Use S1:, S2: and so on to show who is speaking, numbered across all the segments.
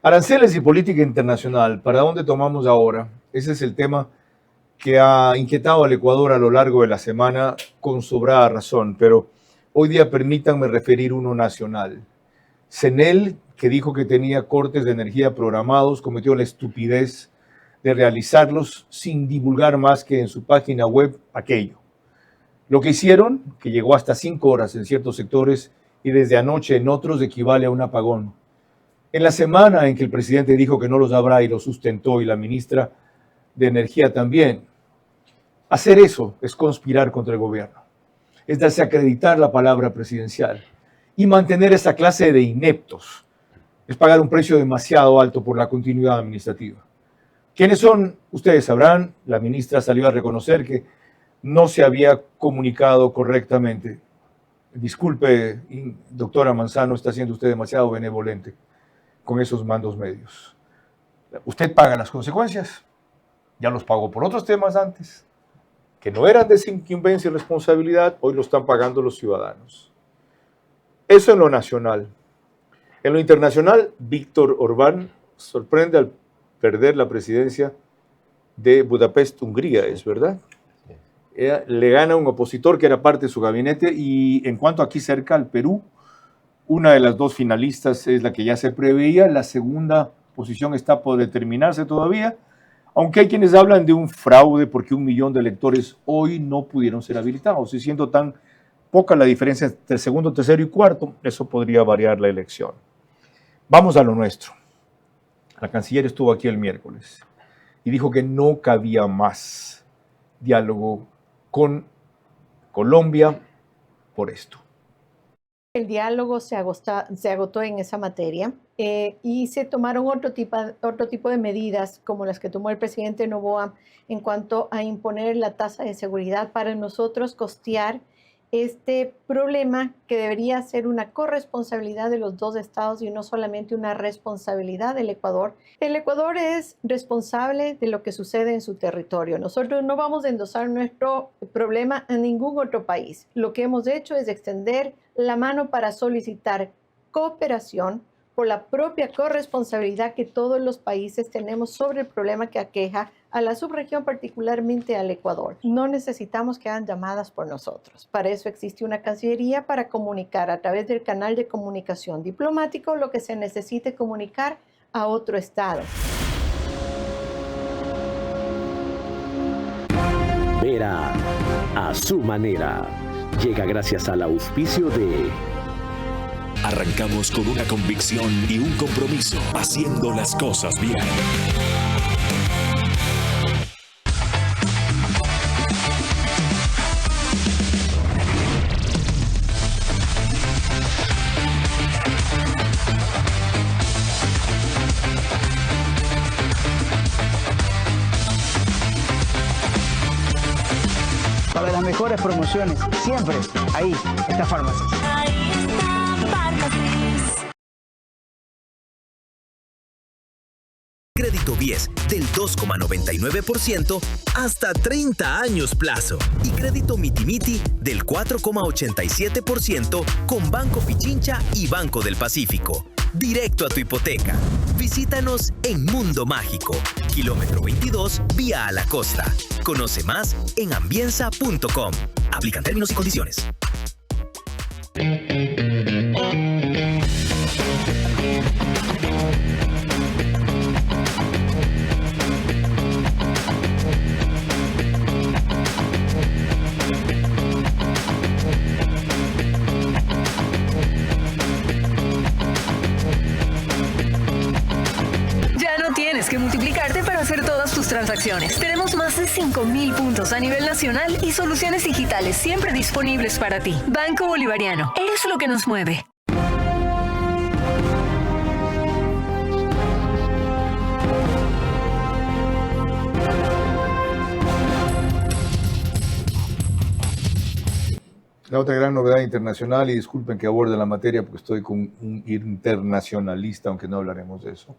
S1: Aranceles y política internacional, ¿para dónde tomamos ahora? Ese es el tema que ha inquietado al Ecuador a lo largo de la semana con sobrada razón, pero hoy día permítanme referir uno nacional. CENEL, que dijo que tenía cortes de energía programados, cometió la estupidez de realizarlos sin divulgar más que en su página web aquello. Lo que hicieron, que llegó hasta 5 horas en ciertos sectores y desde anoche en otros, equivale a un apagón. En la semana en que el presidente dijo que no los habrá y lo sustentó, y la ministra de Energía también, hacer eso es conspirar contra el gobierno, es desacreditar la palabra presidencial y mantener esa clase de ineptos. Es pagar un precio demasiado alto por la continuidad administrativa. ¿Quiénes son? Ustedes sabrán. La ministra salió a reconocer que no se había comunicado correctamente. Disculpe, doctora Manzano, está siendo usted demasiado benevolente con esos mandos medios. Usted paga las consecuencias. Ya los pagó por otros temas antes, que no eran de su incumbencia y responsabilidad, hoy lo están pagando los ciudadanos. Eso en lo nacional. En lo internacional, Víctor Orbán sorprende al perder la presidencia de Budapest, Hungría, ¿es verdad? Le gana un opositor que era parte de su gabinete, y en cuanto aquí cerca al Perú, una de las dos finalistas es la que ya se preveía, la segunda posición está por determinarse todavía, aunque hay quienes hablan de un fraude porque 1 millón de electores hoy no pudieron ser habilitados, y siendo tan poca la diferencia entre segundo, tercero y cuarto, eso podría variar la elección. Vamos a lo nuestro. La canciller estuvo aquí el miércoles y dijo que no cabía más diálogo con Colombia por esto.
S2: El diálogo se agotó en esa materia y se tomaron otro tipo de medidas como las que tomó el presidente Noboa en cuanto a imponer la tasa de seguridad para nosotros costear este problema que debería ser una corresponsabilidad de los dos estados y no solamente una responsabilidad del Ecuador. El Ecuador es responsable de lo que sucede en su territorio. Nosotros no vamos a endosar nuestro problema a ningún otro país. Lo que hemos hecho es extender la mano para solicitar cooperación por la propia corresponsabilidad que todos los países tenemos sobre el problema que aqueja a la subregión, particularmente al Ecuador. No necesitamos que hagan llamadas por nosotros. Para eso existe una Cancillería para comunicar a través del canal de comunicación diplomático lo que se necesite comunicar a otro estado.
S3: Vera a su manera. Llega gracias al auspicio de...
S4: Arrancamos con una convicción y un compromiso, haciendo las cosas bien.
S5: Para las mejores promociones, siempre ahí está Farmacias.
S6: Ahí está Farmacias.
S7: Crédito BIES del 2,99% hasta 30 años plazo. Y crédito Miti del 4,87% con Banco Pichincha y Banco del Pacífico. Directo a tu hipoteca. Visítanos en Mundo Mágico, kilómetro 22, vía a la costa. Conoce más en ambienza.com. Aplican términos y condiciones.
S8: Que multiplicarte para hacer todas tus transacciones. Tenemos más de 5,000 puntos a nivel nacional y soluciones digitales siempre disponibles para ti. Banco Bolivariano, eres lo que nos mueve.
S1: La otra gran novedad internacional, y disculpen que aborde la materia porque estoy con un internacionalista, aunque no hablaremos de eso,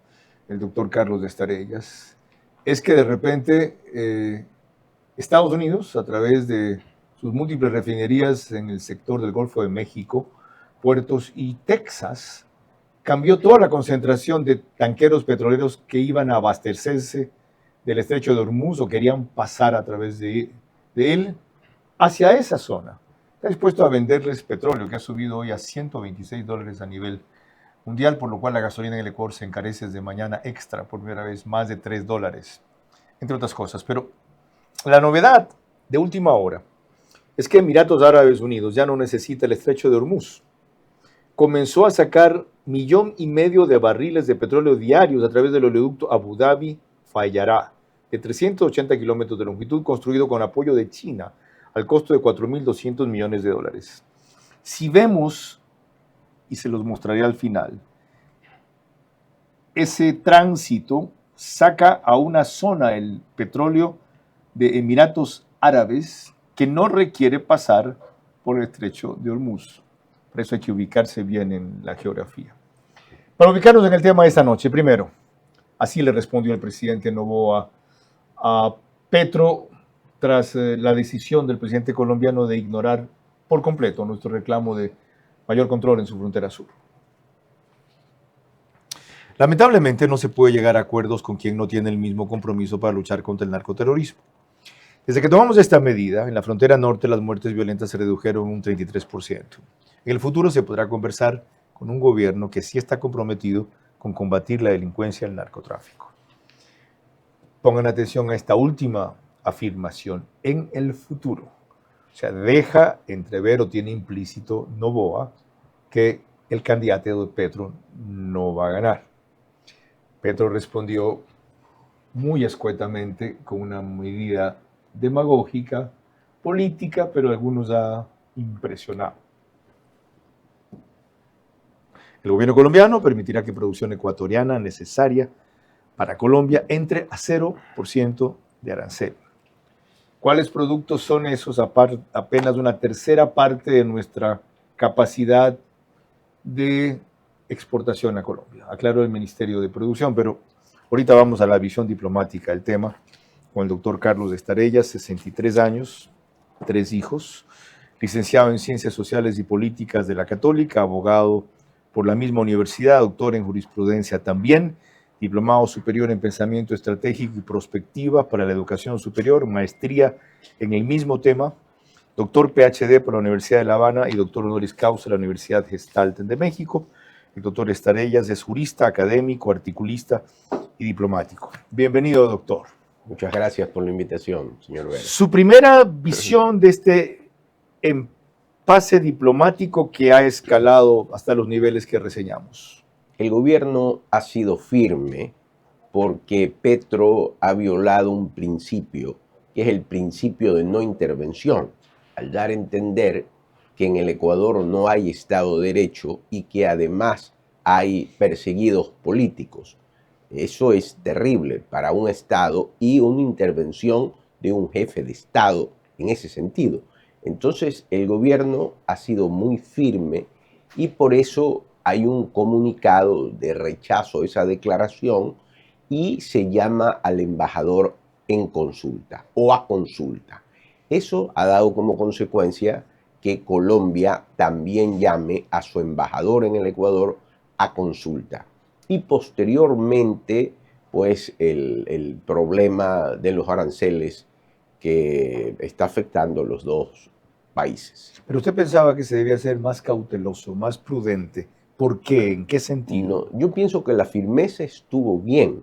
S1: el doctor Carlos de Estarellas, es que de repente Estados Unidos, a través de sus múltiples refinerías en el sector del Golfo de México, puertos y Texas, cambió toda la concentración de tanqueros petroleros que iban a abastecerse del estrecho de Hormuz o querían pasar a través de él hacia esa zona. Está dispuesto a venderles petróleo, que ha subido hoy a $126 a nivel mundial, por lo cual la gasolina en el Ecuador se encarece desde mañana extra, por primera vez, más de $3, entre otras cosas. Pero la novedad de última hora es que Emiratos Árabes Unidos ya no necesita el estrecho de Hormuz. Comenzó a sacar 1,5 millones de barriles de petróleo diarios a través del oleoducto Abu Dhabi-Fayará, de 380 kilómetros de longitud, construido con apoyo de China, al costo de $4.200 millones. Si vemos, y se los mostraré al final, ese tránsito saca a una zona el petróleo de Emiratos Árabes que no requiere pasar por el estrecho de Hormuz. Por eso hay que ubicarse bien en la geografía. Para ubicarnos en el tema de esta noche, primero, así le respondió el presidente Noboa a Petro tras la decisión del presidente colombiano de ignorar por completo nuestro reclamo de mayor control en su frontera sur. Lamentablemente no se puede llegar a acuerdos con quien no tiene el mismo compromiso para luchar contra el narcoterrorismo. Desde que tomamos esta medida, en la frontera norte las muertes violentas se redujeron un 33%. En el futuro se podrá conversar con un gobierno que sí está comprometido con combatir la delincuencia y el narcotráfico. Pongan atención a esta última afirmación, en el futuro. O sea, deja entrever o tiene implícito Noboa que el candidato de Petro no va a ganar. Petro respondió muy escuetamente con una medida demagógica, política, pero a algunos ha impresionado. El gobierno colombiano permitirá que producción ecuatoriana necesaria para Colombia entre a 0% de arancel. ¿Cuáles productos son esos? Apenas una tercera parte de nuestra capacidad de exportación a Colombia. Aclaró el Ministerio de Producción, pero ahorita vamos a la visión diplomática del tema con el doctor Carlos Estarellas, 63 años, 3 hijos, licenciado en Ciencias Sociales y Políticas de la Católica, abogado por la misma universidad, doctor en Jurisprudencia también, diplomado superior en Pensamiento Estratégico y Prospectiva para la Educación Superior, maestría en el mismo tema, doctor PhD por la Universidad de La Habana y doctor honoris causa de la Universidad Gestalt de México. El doctor Estarellas es jurista, académico, articulista y diplomático. Bienvenido, doctor.
S9: Muchas gracias por la invitación, señor Vera.
S1: Su primera visión de este impasse diplomático que ha escalado hasta los niveles que reseñamos.
S9: El gobierno ha sido firme porque Petro ha violado un principio, que es el principio de no intervención, al dar a entender que en el Ecuador no hay Estado de Derecho y que además hay perseguidos políticos. Eso es terrible para un Estado y una intervención de un jefe de Estado en ese sentido. Entonces el gobierno ha sido muy firme y por eso hay un comunicado de rechazo a esa declaración y se llama al embajador en consulta o a consulta. Eso ha dado como consecuencia que Colombia también llame a su embajador en el Ecuador a consulta. Y posteriormente, pues el problema de los aranceles que está afectando a los dos países.
S1: Pero usted pensaba que se debía ser más cauteloso, más prudente. ¿Por qué? ¿En qué sentido?
S9: No, yo pienso que la firmeza estuvo bien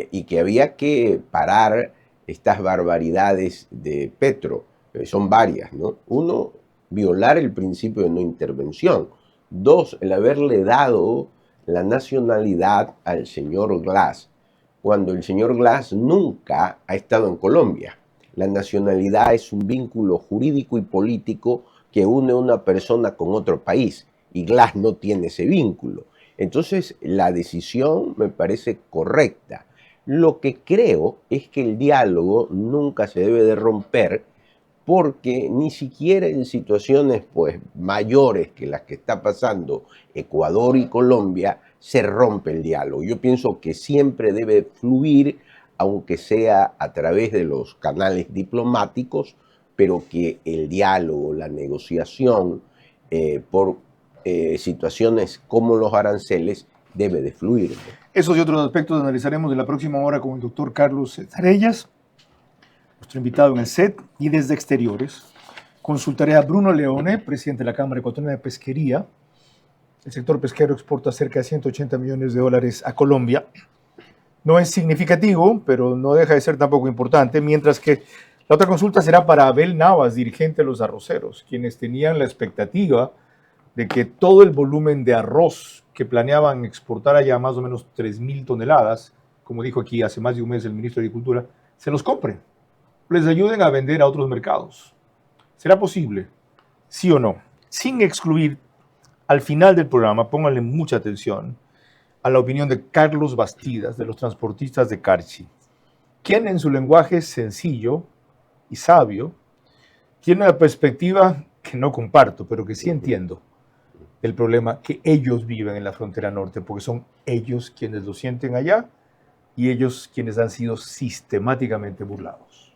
S9: y que había que parar estas barbaridades de Petro. Son varias, ¿no? Uno, violar el principio de no intervención. Dos, el haberle dado la nacionalidad al señor Glass, cuando el señor Glass nunca ha estado en Colombia. La nacionalidad es un vínculo jurídico y político que une a una persona con otro país. Y Glass no tiene ese vínculo. Entonces, la decisión me parece correcta. Lo que creo es que el diálogo nunca se debe de romper porque ni siquiera en situaciones pues, mayores que las que está pasando Ecuador y Colombia se rompe el diálogo. Yo pienso que siempre debe fluir, aunque sea a través de los canales diplomáticos, pero que el diálogo, la negociación, por situaciones como los aranceles debe de fluir.
S1: Esos y otros aspectos analizaremos en la próxima hora con el doctor Carlos Tarellas, nuestro invitado en el set, y desde exteriores. Consultaré a Bruno Leone, presidente de la Cámara Ecuatoriana de Pesquería. El sector pesquero exporta cerca de $180 millones a Colombia. No es significativo, pero no deja de ser tampoco importante, mientras que la otra consulta será para Abel Navas, dirigente de los arroceros, quienes tenían la expectativa de que todo el volumen de arroz que planeaban exportar allá, más o menos 3.000 toneladas, como dijo aquí hace más de un mes el ministro de Agricultura, se los compren, les ayuden a vender a otros mercados. ¿Será posible? ¿Sí o no? Sin excluir, al final del programa, pónganle mucha atención a la opinión de Carlos Bastidas, de los transportistas de Carchi, quien en su lenguaje sencillo y sabio tiene una perspectiva que no comparto, pero que sí entiendo el problema que ellos viven en la frontera norte, porque son ellos quienes lo sienten allá y ellos quienes han sido sistemáticamente burlados.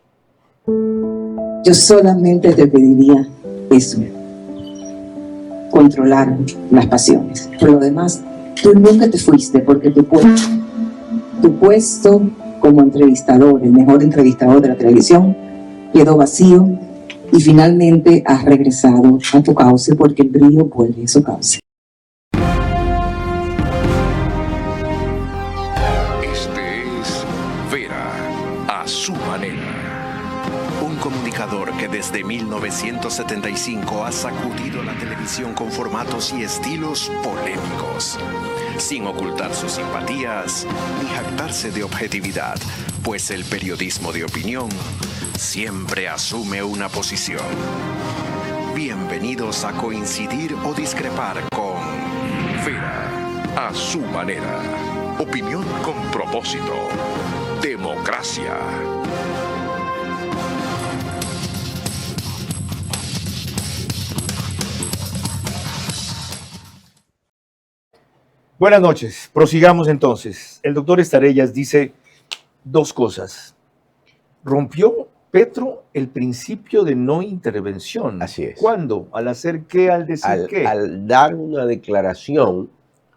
S10: Yo solamente te pediría eso, controlar las pasiones. Por lo demás, tú nunca te fuiste porque tu puesto como entrevistador, el mejor entrevistador de la televisión, quedó vacío y finalmente has regresado a tu cauce porque el brillo vuelve a su cauce.
S4: Este es Vera a su manera. Un comunicador que desde 1975 ha sacudido la televisión con formatos y estilos polémicos, sin ocultar sus simpatías ni jactarse de objetividad, pues el periodismo de opinión siempre asume una posición. Bienvenidos a coincidir o discrepar con Vera a su manera. Opinión con propósito. Democracia.
S1: Buenas noches, prosigamos entonces. El doctor Estarellas dice dos cosas. Rompió Petro el principio de no intervención.
S9: Así es.
S1: ¿Cuándo? ¿Al hacer qué? ¿Al decir qué?
S9: Al dar una declaración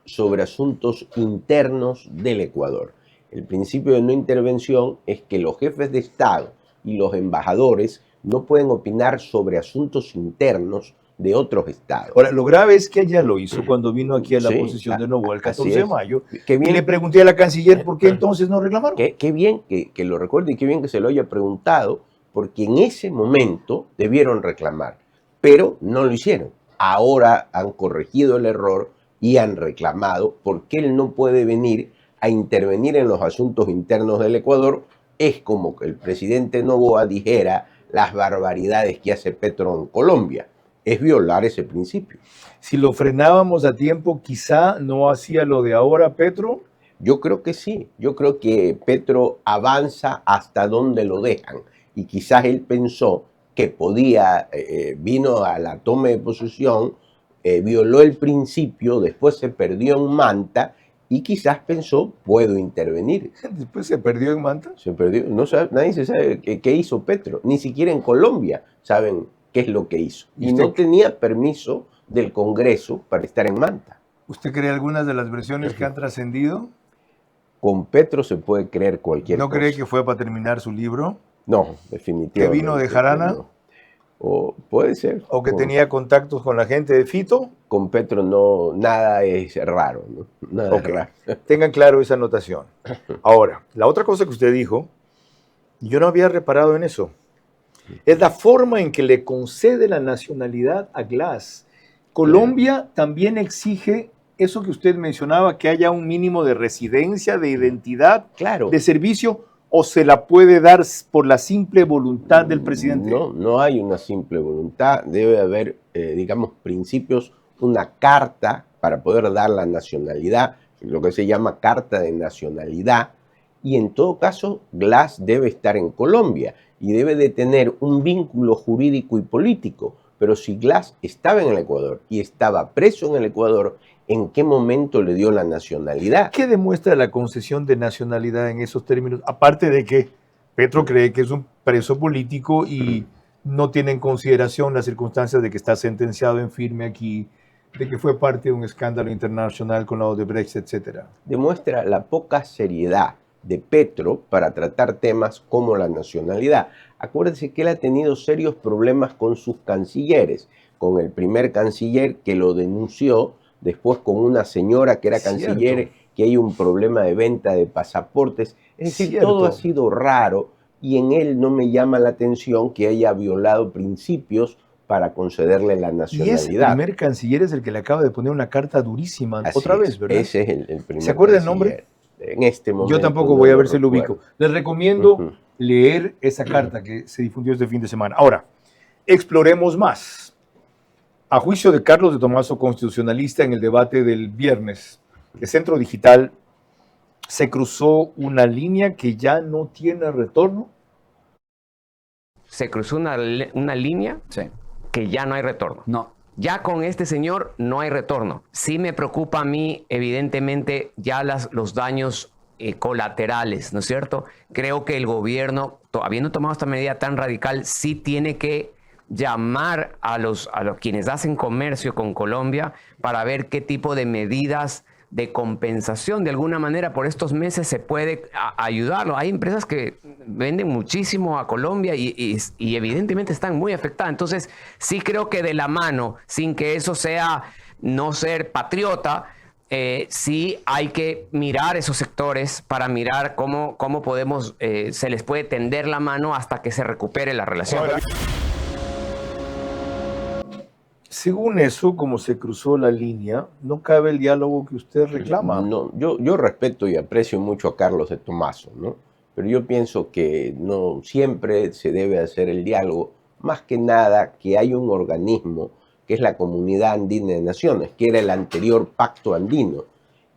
S9: sobre asuntos internos del Ecuador. El principio de no intervención es que los jefes de Estado y los embajadores no pueden opinar sobre asuntos internos de otros estados.
S1: Ahora, lo grave es que ella lo hizo cuando vino aquí a la posición de Novoa el 14 de mayo.
S9: Qué bien,
S1: y le pregunté a la canciller por qué entonces no reclamaron.
S9: Qué bien que lo recuerde y qué bien que se lo haya preguntado, porque en ese momento debieron reclamar, pero no lo hicieron. Ahora han corregido el error y han reclamado porque él no puede venir a intervenir en los asuntos internos del Ecuador. Es como que el presidente Noboa dijera las barbaridades que hace Petro en Colombia. Es violar ese principio.
S1: Si lo frenábamos a tiempo, quizá no hacía lo de ahora Petro.
S9: Yo creo que sí. Yo creo que Petro avanza hasta donde lo dejan. Y quizás él pensó que podía, vino a la toma de posesión, violó el principio, después se perdió en Manta y quizás pensó, puedo intervenir.
S1: ¿Después se perdió en Manta?
S9: Se perdió. No sabe, nadie se sabe qué hizo Petro. Ni siquiera en Colombia saben qué es lo que hizo. Y no tenía permiso del Congreso para estar en Manta.
S1: ¿Usted cree algunas de las versiones que han trascendido?
S9: Con Petro se puede creer cualquier cosa.
S1: ¿No cree que fue para terminar su libro?
S9: No, definitivamente.
S1: ¿Que vino de Jarana?
S9: No. O puede ser.
S1: ¿O que tenía contactos con la gente de Fito?
S9: Con Petro no, nada es raro, ¿no? Nada es raro.
S1: Tengan claro esa anotación. Ahora, la otra cosa que usted dijo, yo no había reparado en eso, es la forma en que le concede la nacionalidad a Glass. Colombia también exige eso que usted mencionaba, que haya un mínimo de residencia, de identidad, de servicio, o se la puede dar por la simple voluntad del presidente.
S9: No, no hay una simple voluntad. Debe haber, digamos, principios, una carta para poder dar la nacionalidad, lo que se llama carta de nacionalidad. Y en todo caso, Glass debe estar en Colombia y debe de tener un vínculo jurídico y político. Pero si Glass estaba en el Ecuador y estaba preso en el Ecuador, ¿en qué momento le dio la nacionalidad?
S1: ¿Qué demuestra la concesión de nacionalidad en esos términos? Aparte de que Petro cree que es un preso político y no tiene en consideración las circunstancias de que está sentenciado en firme aquí, de que fue parte de un escándalo internacional con la Odebrecht, etcétera?
S9: Demuestra la poca seriedad de Petro para tratar temas como la nacionalidad. Acuérdense que él ha tenido serios problemas con sus cancilleres, con el primer canciller que lo denunció, después con una señora que era canciller, que hay un problema de venta de pasaportes. Es decir, todo ha sido raro y en él no me llama la atención que haya violado principios para concederle la nacionalidad.
S1: Y ese primer canciller es el que le acaba de poner una carta durísima otra vez, ¿verdad?
S9: Ese es el primer
S1: ¿Se acuerda el
S9: canciller.
S1: nombre?
S9: En este momento
S1: Yo tampoco
S9: no
S1: voy a
S9: lo
S1: ver si lo ubico.
S9: recuerdo.
S1: Les recomiendo leer esa carta que se difundió este fin de semana. Ahora, exploremos más. A juicio de Carlos de Tomaso, constitucionalista, en el debate del viernes de Centro Digital, se cruzó una línea que ya no tiene retorno.
S11: Se cruzó una línea que ya no hay retorno.
S12: No.
S11: Ya con este señor no hay retorno. Sí me preocupa a mí, evidentemente, ya los daños colaterales, ¿no es cierto? Creo que el gobierno, habiendo tomado esta medida tan radical, sí tiene que llamar a los quienes hacen comercio con Colombia para ver qué tipo de medidas de compensación de alguna manera por estos meses se puede ayudarlo. Hay empresas que venden muchísimo a Colombia y evidentemente están muy afectadas. Entonces sí creo que de la mano, sin que eso sea no ser patriota, sí hay que mirar esos sectores para mirar cómo podemos, se les puede tender la mano hasta que se recupere la relación.
S1: Según eso, como se cruzó la línea, no cabe el diálogo que usted reclama.
S9: No, yo respeto y aprecio mucho a Carlos de Tomaso, ¿no? Pero yo pienso que no siempre se debe hacer el diálogo, más que nada que hay un organismo que es la Comunidad Andina de Naciones, que era el anterior Pacto Andino,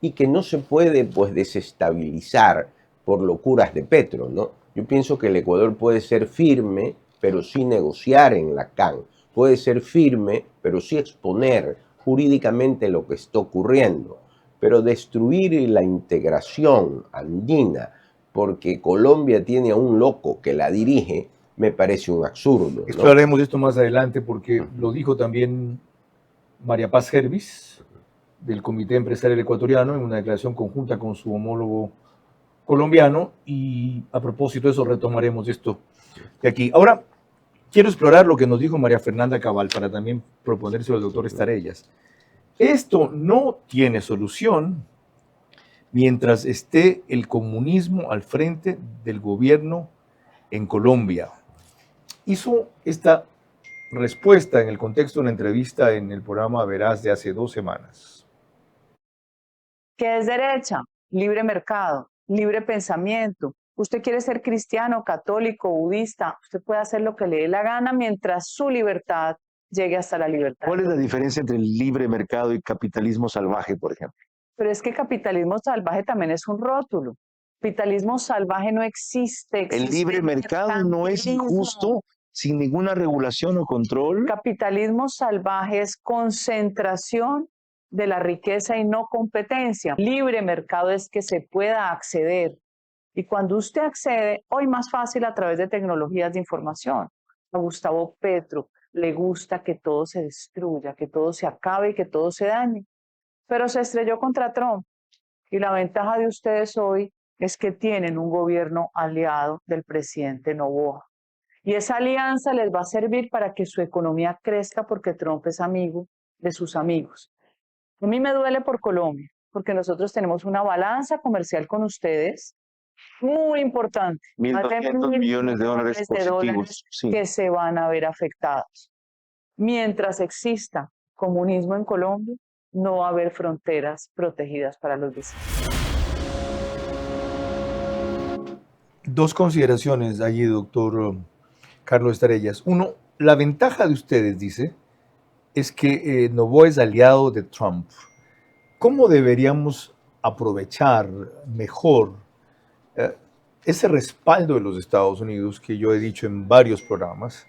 S9: y que no se puede pues desestabilizar por locuras de Petro, ¿no? Yo pienso que el Ecuador puede ser firme, pero sí negociar en la CAN. Puede ser firme, pero sí exponer jurídicamente lo que está ocurriendo. Pero destruir la integración andina porque Colombia tiene a un loco que la dirige, me parece un absurdo, ¿no?
S1: Exploraremos esto más adelante porque lo dijo también María Paz Hervis, del Comité Empresarial Ecuatoriano, en una declaración conjunta con su homólogo colombiano, y a propósito de eso retomaremos esto de aquí. Ahora, quiero explorar lo que nos dijo María Fernanda Cabal para también proponérselo al doctor Estarellas. Esto no tiene solución mientras esté el comunismo al frente del gobierno en Colombia. Hizo esta respuesta en el contexto de una entrevista en el programa Verás de hace 2 semanas.
S13: ¿Qué es derecha? Libre mercado, libre pensamiento. Usted quiere ser cristiano, católico, budista, usted puede hacer lo que le dé la gana mientras su libertad llegue hasta la libertad.
S12: ¿Cuál es la diferencia entre el libre mercado y capitalismo salvaje, por ejemplo?
S13: Pero es que capitalismo salvaje también es un rótulo. Capitalismo salvaje no existe.
S12: El libre mercado no es injusto, sin ninguna regulación o control.
S13: Capitalismo salvaje es concentración de la riqueza y no competencia. Libre mercado es que se pueda acceder. Y cuando usted accede, hoy más fácil a través de tecnologías de información. A Gustavo Petro le gusta que todo se destruya, que todo se acabe y que todo se dañe. Pero se estrelló contra Trump. Y la ventaja de ustedes hoy es que tienen un gobierno aliado del presidente Noboa. Y esa alianza les va a servir para que su economía crezca porque Trump es amigo de sus amigos. A mí me duele por Colombia, porque nosotros tenemos una balanza comercial con ustedes muy importante.
S12: 1.200 millones de dólares positivos. Sí.
S13: Que se van a ver afectados. Mientras exista comunismo en Colombia, no va a haber fronteras protegidas para los vecinos.
S1: 2 consideraciones allí, doctor Carlos Estarellas. Uno, la ventaja de ustedes, dice, es que Noboa es aliado de Trump. ¿Cómo deberíamos aprovechar mejor ese respaldo de los Estados Unidos que yo he dicho en varios programas,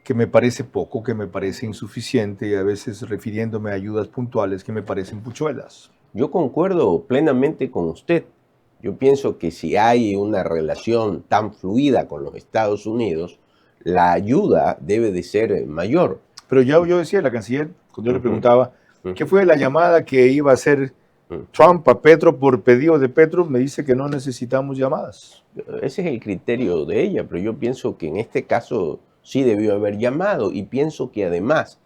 S1: que me parece poco, que me parece insuficiente y a veces refiriéndome a ayudas puntuales que me parecen puchuelas?
S9: Yo concuerdo plenamente con usted. Yo pienso que si hay una relación tan fluida con los Estados Unidos, la ayuda debe de ser mayor.
S1: Pero ya yo decía, la canciller, cuando yo le preguntaba, que fue la llamada que iba a hacer Trump a Petro por pedido de Petro, me dice que no necesitamos llamadas.
S9: Ese es el criterio de ella, pero yo pienso que en este caso sí debió haber llamado y pienso que además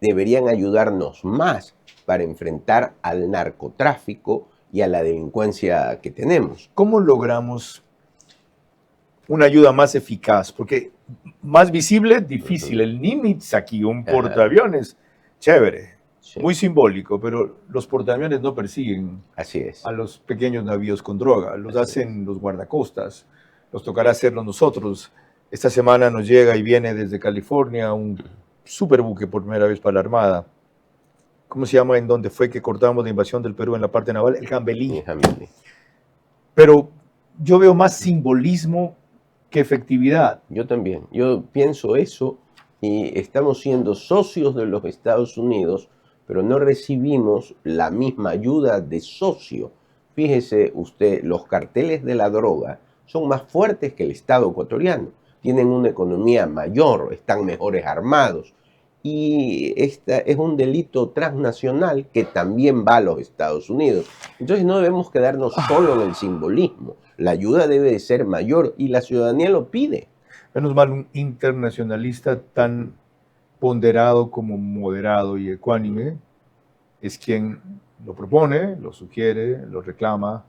S9: deberían ayudarnos más para enfrentar al narcotráfico y a la delincuencia que tenemos.
S1: ¿Cómo logramos una ayuda más eficaz? Porque más visible, difícil. El Nimitz aquí, un portaaviones, chévere, muy simbólico, pero los portaaviones no persiguen a los pequeños navíos con droga, los hacen los guardacostas, los tocará hacerlo nosotros. Esta semana nos llega y viene desde California un superbuque por primera vez para la Armada. ¿Cómo se llama? En donde fue que cortamos la invasión del Perú en la parte naval, el Jambelí. Pero yo veo más simbolismo que efectividad.
S9: Yo también, yo pienso eso y estamos siendo socios de los Estados Unidos, pero no recibimos la misma ayuda de socio. Fíjese usted, los carteles de la droga son más fuertes que el Estado ecuatoriano, tienen una economía mayor, están mejores armados y este es un delito transnacional que también va a los Estados Unidos. Entonces no debemos quedarnos solo en el simbolismo, la ayuda debe de ser mayor y la ciudadanía lo pide.
S1: Menos mal un internacionalista tan ponderado como moderado y ecuánime es quien lo propone, lo sugiere, lo reclama,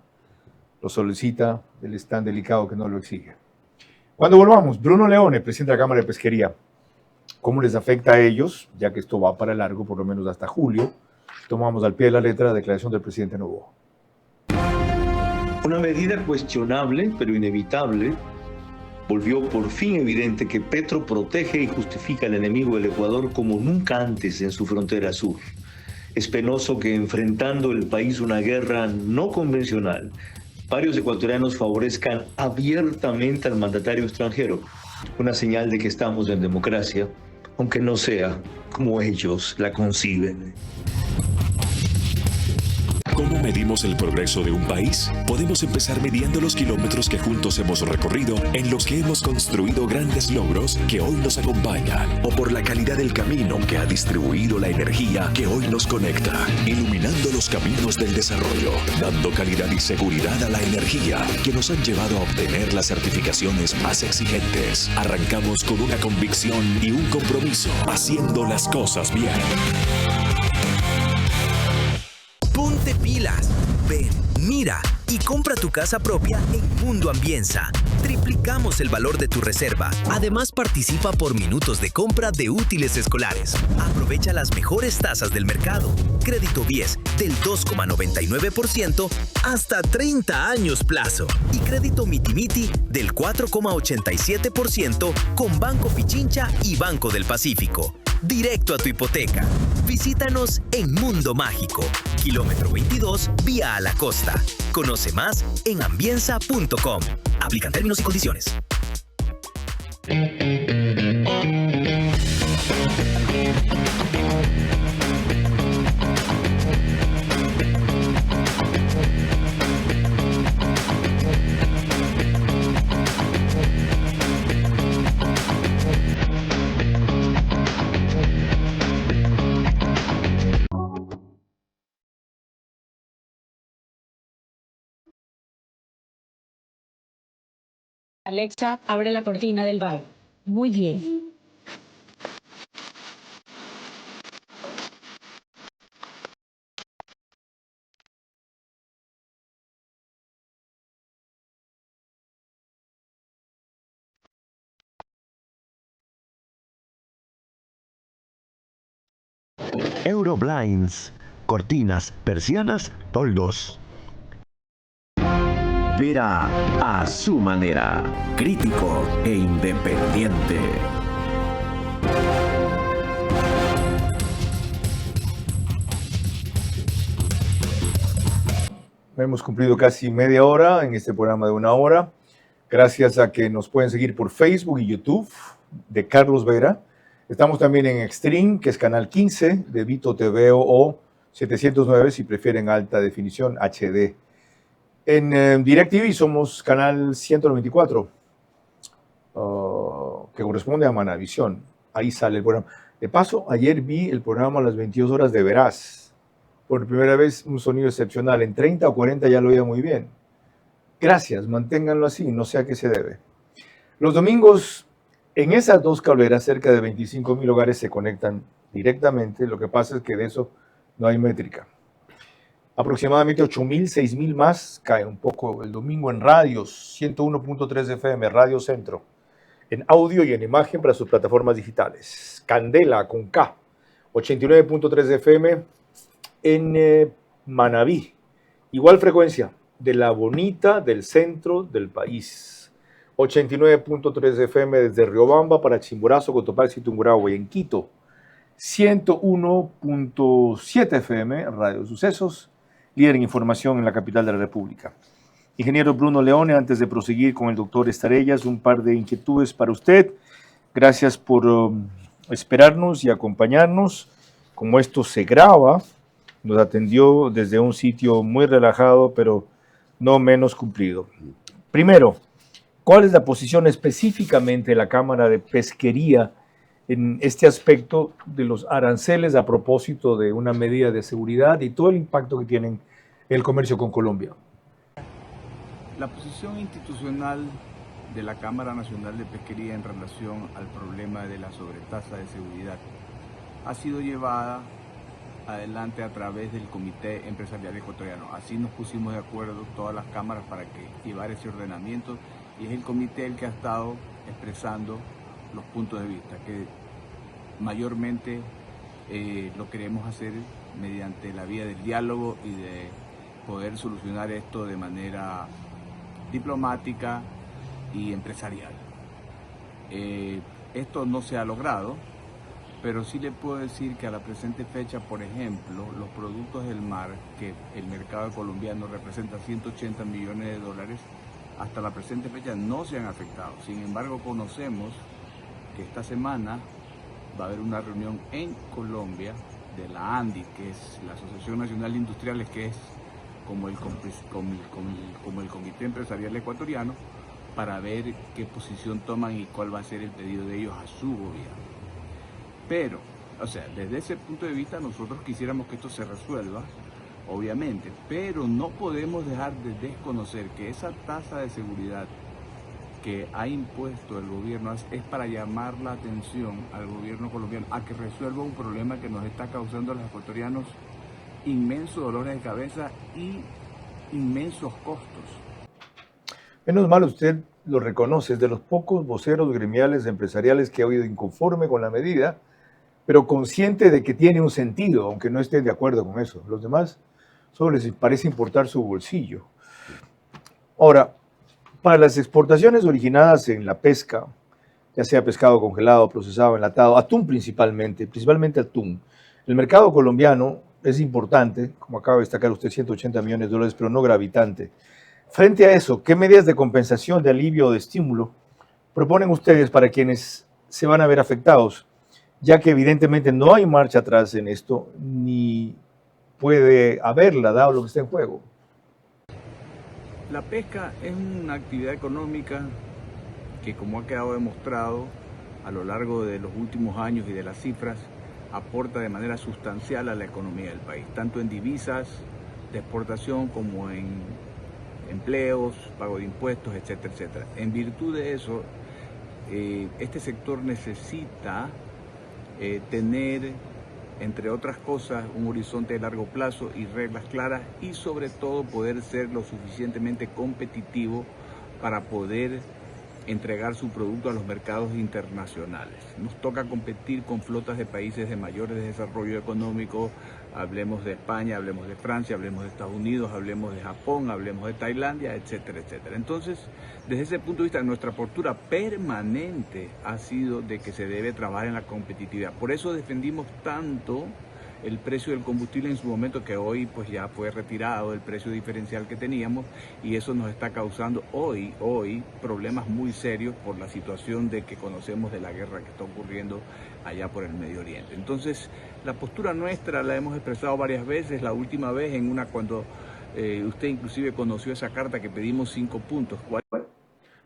S1: lo solicita, él es tan delicado que no lo exige. Cuando volvamos, Bruno Leone, presidente de la Cámara de Pesquería, ¿cómo les afecta a ellos? Ya que esto va para largo, por lo menos hasta julio, tomamos al pie de la letra la declaración del presidente Noboa.
S14: Una medida cuestionable, pero inevitable, volvió por fin evidente que Petro protege y justifica al enemigo del Ecuador como nunca antes en su frontera sur. Es penoso que enfrentando el país una guerra no convencional, varios ecuatorianos favorezcan abiertamente al mandatario extranjero, una señal de que estamos en democracia, aunque no sea como ellos la conciben.
S15: ¿Cómo medimos el progreso de un país? Podemos empezar midiendo los kilómetros que juntos hemos recorrido, en los que hemos construido grandes logros que hoy nos acompañan, o por la calidad del camino que ha distribuido la energía que hoy nos conecta, iluminando los caminos del desarrollo, dando calidad y seguridad a la energía que nos han llevado a obtener las certificaciones más exigentes. Arrancamos con una convicción y un compromiso, haciendo las cosas bien.
S7: Ponte pilas, ven, mira y compra tu casa propia en Mundo Ambienza. Triplicamos el valor de tu reserva. Además, participa por minutos de compra de útiles escolares. Aprovecha las mejores tasas del mercado. Crédito BIES del 2,99% hasta 30 años plazo. Y crédito Mitimiti del 4,87% con Banco Pichincha y Banco del Pacífico. Directo a tu hipoteca. Visítanos en Mundo Mágico, kilómetro 22, vía a la costa. Conoce más en ambienza.com. Aplican términos y condiciones.
S16: Alexa, abre la cortina del baño. Muy bien.
S3: Euroblinds, cortinas, persianas, toldos. Vera a su manera, crítico e independiente.
S1: Hemos cumplido casi media hora en este programa de 1 hora. Gracias a que nos pueden seguir por Facebook y YouTube de Carlos Vera. Estamos también en Extreme, que es canal 15 de Vito TV o 709 si prefieren alta definición HD. En DirecTV somos canal 194, que corresponde a Manavisión. Ahí sale el programa. De paso, ayer vi el programa a las 22 horas de Veraz. Por primera vez un sonido excepcional. En 30 o 40 ya lo oía muy bien. Gracias, manténganlo así, no sé a qué se debe. Los domingos, en esas dos cableras, cerca de 25,000 hogares se conectan directamente. Lo que pasa es que de eso no hay métrica. Aproximadamente 8,000, 6,000 más cae un poco el domingo en radios, 101.3 FM, Radio Centro, en audio y en imagen para sus plataformas digitales. Candela con K, 89.3 FM en Manabí. Igual frecuencia de La Bonita, del centro del país. 89.3 FM desde Riobamba para Chimborazo, Cotopaxi y Tungurahua. Y en Quito, 101.7 FM, Radio Sucesos, líder en información en la capital de la República. Ingeniero Bruno Leone, antes de proseguir con el doctor Estarellas, un par de inquietudes para usted. Gracias por esperarnos y acompañarnos. Como esto se graba, nos atendió desde un sitio muy relajado, pero no menos cumplido. Primero, ¿cuál es la posición específicamente de la Cámara de Pesquería en este aspecto de los aranceles a propósito de una medida de seguridad y todo el impacto que tienen en el comercio con Colombia?
S17: La posición institucional de la Cámara Nacional de Pesquería en relación al problema de la sobretasa de seguridad ha sido llevada adelante a través del Comité Empresarial Ecuatoriano. Así nos pusimos de acuerdo todas las cámaras para que llevar ese ordenamiento, y es el comité el que ha estado expresando los puntos de vista, que mayormente lo queremos hacer mediante la vía del diálogo y de poder solucionar esto de manera diplomática y empresarial. Esto no se ha logrado, pero sí le puedo decir que a la presente fecha, por ejemplo, los productos del mar, que el mercado colombiano representa 180 millones de dólares, hasta la presente fecha no se han afectado. Sin embargo, conocemos que esta semana va a haber una reunión en Colombia de la ANDI, que es la Asociación Nacional de Industriales, que es como el Comité Empresarial Ecuatoriano, para ver qué posición toman y cuál va a ser el pedido de ellos a su gobierno. Pero, o sea, desde ese punto de vista nosotros quisiéramos que esto se resuelva, obviamente, pero no podemos dejar de desconocer que esa tasa de seguridad que ha impuesto el gobierno es para llamar la atención al gobierno colombiano a que resuelva un problema que nos está causando a los ecuatorianos inmensos dolores de cabeza y inmensos costos.
S1: Menos mal usted lo reconoce, es de los pocos voceros gremiales empresariales que ha oído inconforme con la medida, pero consciente de que tiene un sentido, aunque no estén de acuerdo con eso. Los demás solo les parece importar su bolsillo. Ahora, para las exportaciones originadas en la pesca, ya sea pescado congelado, procesado, enlatado, atún principalmente atún, el mercado colombiano es importante, como acaba de destacar usted, 180 millones de dólares, pero no gravitante. Frente a eso, ¿qué medidas de compensación, de alivio o de estímulo proponen ustedes para quienes se van a ver afectados? Ya que evidentemente no hay marcha atrás en esto, ni puede haberla, dado lo que está en juego.
S17: La pesca es una actividad económica que, como ha quedado demostrado a lo largo de los últimos años y de las cifras, aporta de manera sustancial a la economía del país, tanto en divisas de exportación como en empleos, pago de impuestos, etcétera, etcétera. En virtud de eso, este sector necesita tener, entre otras cosas, un horizonte de largo plazo y reglas claras, y sobre todo poder ser lo suficientemente competitivo para poder entregar su producto a los mercados internacionales. Nos toca competir con flotas de países de mayor desarrollo económico, hablemos de España, hablemos de Francia, hablemos de Estados Unidos, hablemos de Japón, hablemos de Tailandia, etcétera, etcétera. Entonces, desde ese punto de vista, nuestra postura permanente ha sido de que se debe trabajar en la competitividad. Por eso defendimos tanto el precio del combustible en su momento, que hoy pues ya fue retirado el precio diferencial que teníamos, y eso nos está causando hoy problemas muy serios por la situación de que conocemos de la guerra que está ocurriendo allá por el Medio Oriente. Entonces, la postura nuestra la hemos expresado varias veces, la última vez en una cuando usted inclusive conoció esa carta que pedimos 5 puntos.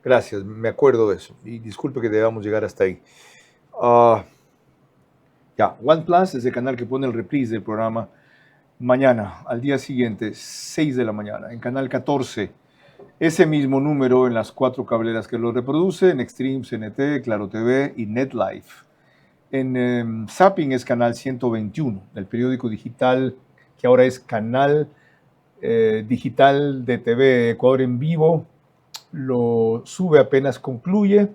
S1: Gracias, me acuerdo de eso, y disculpe que debamos llegar hasta ahí. Ya, OnePlus es el canal que pone el reprise del programa. mañana, al día siguiente, 6 de la mañana, en Canal 14. Ese mismo número en las 4 cableras que lo reproduce, en Extreme, CNT, Claro TV y NetLife. En Zapping es Canal 121, del periódico digital, que ahora es Canal Digital de TV Ecuador en vivo. Lo sube apenas concluye.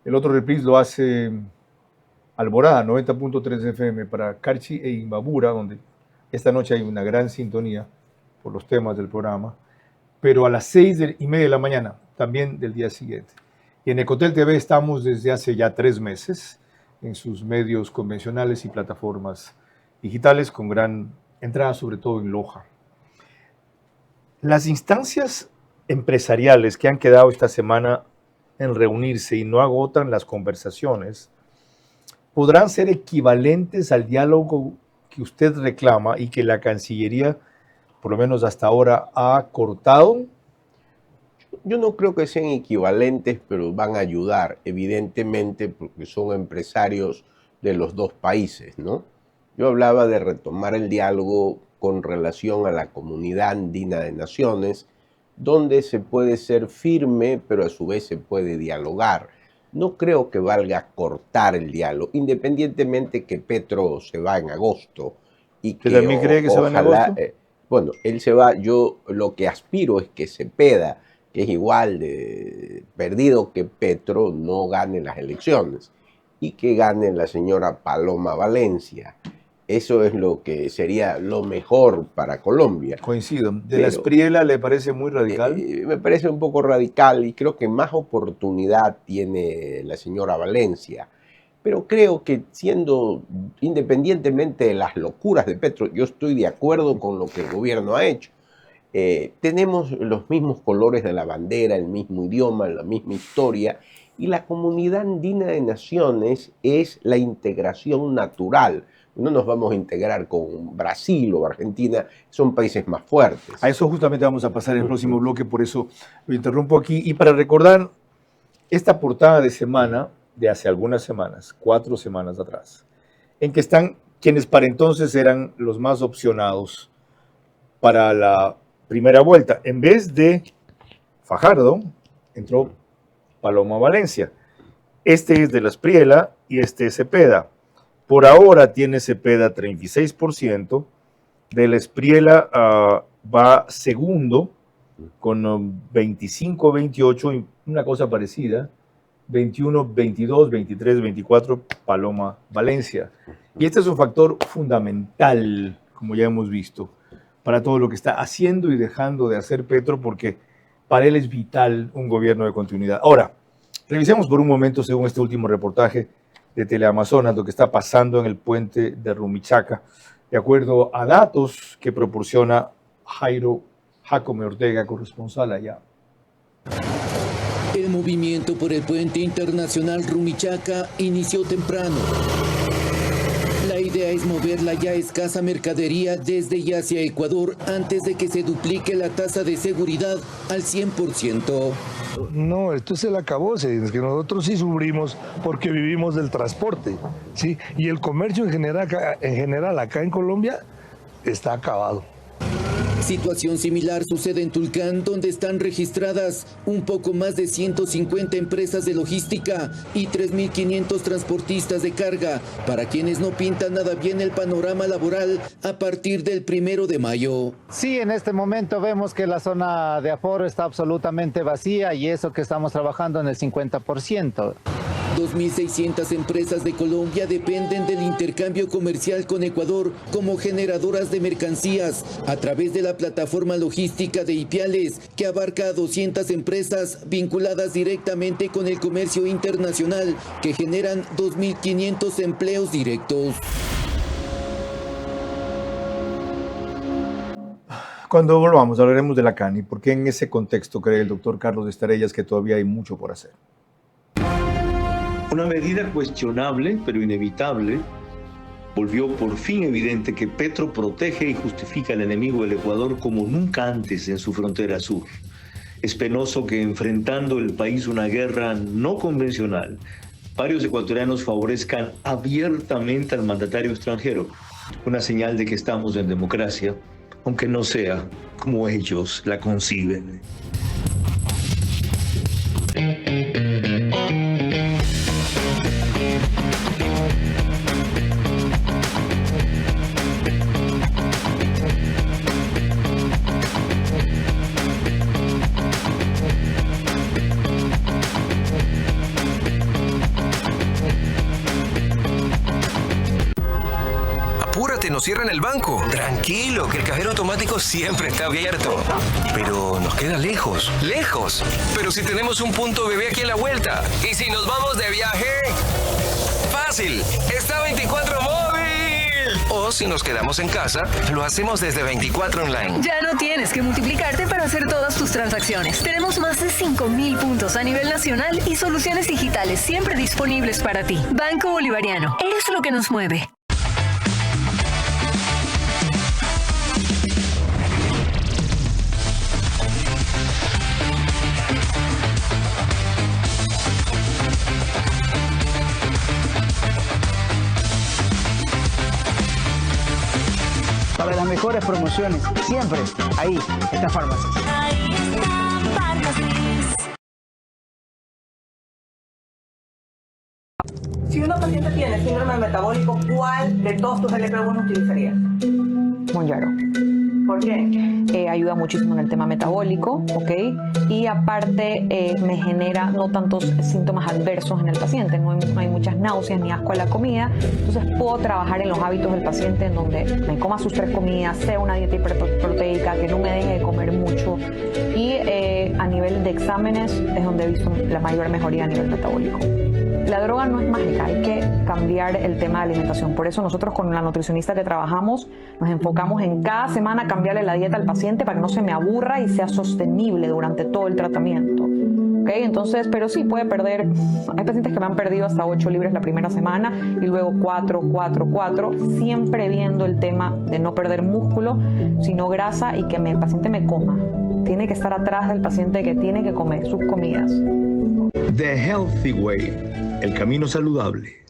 S1: El otro reprise lo hace Alborada, 90.3 FM para Carchi e Imbabura, donde esta noche hay una gran sintonía por los temas del programa, pero a las 6:30 de la mañana, también del día siguiente. Y en Ecotel TV estamos desde hace ya 3 meses en sus medios convencionales y plataformas digitales con gran entrada, sobre todo en Loja. Las instancias empresariales que han quedado esta semana en reunirse y no agotan las conversaciones, podrán ser equivalentes al diálogo que usted reclama y que la Cancillería, por lo menos hasta ahora, ha cortado.
S9: Yo no creo que sean equivalentes, pero van a ayudar, evidentemente, porque son empresarios de los dos países, ¿no? Yo hablaba de retomar el diálogo con relación a la Comunidad Andina de Naciones, donde se puede ser firme, pero a su vez se puede dialogar. No creo que valga cortar el diálogo, independientemente que Petro se va en agosto. Y que
S1: también cree que se va en agosto?
S9: Bueno, él se va, yo lo que aspiro es que Cepeda, que es igual de perdido que Petro, no gane las elecciones y que gane la señora Paloma Valencia. Eso es lo que sería lo mejor para Colombia.
S1: Coincido. ¿De la Espriella le parece muy radical?
S9: Me parece un poco radical y creo que más oportunidad tiene la señora Valencia. Pero creo que independientemente de las locuras de Petro, yo estoy de acuerdo con lo que el gobierno ha hecho. Tenemos los mismos colores de la bandera, el mismo idioma, la misma historia, y la Comunidad Andina de Naciones es la integración natural. No nos vamos a integrar con Brasil o Argentina, son países más fuertes.
S1: A eso justamente vamos a pasar en el próximo bloque, por eso lo interrumpo aquí. Y para recordar esta portada de semana, de hace algunas semanas, 4 semanas atrás, en que están quienes para entonces eran los más opcionados para la primera vuelta. En vez de Fajardo, entró Paloma Valencia. Este es de la Espriella y este es Cepeda. Por ahora tiene Cepeda 36%, de la Espriella va segundo con 25-28, y una cosa parecida, 21-22, 23-24, Paloma Valencia. Y este es un factor fundamental, como ya hemos visto, para todo lo que está haciendo y dejando de hacer Petro, porque para él es vital un gobierno de continuidad. Ahora, revisemos por un momento, según este último reportaje de Teleamazonas, lo que está pasando en el puente de Rumichaca, de acuerdo a datos que proporciona Jairo Jacome Ortega, corresponsal allá.
S18: El movimiento por el puente internacional Rumichaca inició temprano. La idea es mover la ya escasa mercadería desde y hacia Ecuador antes de que se duplique la tasa de seguridad al 100%.
S19: No, esto es el acabose, es que nosotros sí sufrimos porque vivimos del transporte, ¿sí? Y el comercio en general acá en Colombia está acabado.
S18: Situación similar sucede en Tulcán, donde están registradas un poco más de 150 empresas de logística y 3.500 transportistas de carga, para quienes no pintan nada bien el panorama laboral a partir del 1 de mayo.
S20: Sí, en este momento vemos que la zona de aforo está absolutamente vacía y eso que estamos trabajando en el 50%.
S18: 2.600 empresas de Colombia dependen del intercambio comercial con Ecuador como generadoras de mercancías a través de la plataforma logística de Ipiales, que abarca a 200 empresas vinculadas directamente con el comercio internacional, que generan 2.500 empleos directos.
S1: Cuando volvamos hablaremos de la CANI, porque en ese contexto cree el doctor Carlos Estarellas que todavía hay mucho por hacer.
S14: Una medida cuestionable, pero inevitable, volvió por fin evidente que Petro protege y justifica al enemigo del Ecuador como nunca antes en su frontera sur. Es penoso que enfrentando el país una guerra no convencional, varios ecuatorianos favorezcan abiertamente al mandatario extranjero. Una señal de que estamos en democracia, aunque no sea como ellos la conciben.
S21: Apúrate, nos cierran el banco. Tranquilo, que el cajero automático siempre está abierto. Pero nos queda lejos. ¡Lejos! Pero si tenemos un punto bebé aquí a la vuelta. ¿Y si nos vamos de viaje? ¡Fácil! ¡Está 24 móvil! O si nos quedamos en casa, lo hacemos desde 24 online.
S8: Ya no tienes que multiplicarte para hacer todas tus transacciones. Tenemos más de 5.000 puntos a nivel nacional y soluciones digitales siempre disponibles para ti. Banco Bolivariano. Eres lo que nos mueve.
S5: Para las mejores promociones, siempre ahí está Farmacias.
S6: Ahí está Farmacias.
S22: Si una paciente tiene síndrome metabólico, ¿cuál de todos tus LP1 utilizarías?
S23: Mounjaro.
S22: ¿Por qué?
S23: Ayuda muchísimo en el tema metabólico, ¿ok? Y aparte me genera no tantos síntomas adversos en el paciente, no hay muchas náuseas ni asco a la comida, entonces puedo trabajar en los hábitos del paciente en donde me coma sus 3 comidas, sea una dieta hiperproteica, que no me deje de comer mucho y a nivel de exámenes es donde he visto la mayor mejoría a nivel metabólico. La droga no es mágica, hay que cambiar el tema de alimentación. Por eso nosotros con la nutricionista que trabajamos nos enfocamos en cada semana cambiarle la dieta al paciente para que no se me aburra y sea sostenible durante todo el tratamiento. ¿Okay? Entonces, pero sí puede perder, hay pacientes que me han perdido hasta 8 libras la primera semana y luego 4, siempre viendo el tema de no perder músculo, sino grasa y que el paciente me coma. Tiene que estar atrás del paciente que tiene que comer sus comidas.
S24: The Healthy Way, el camino saludable.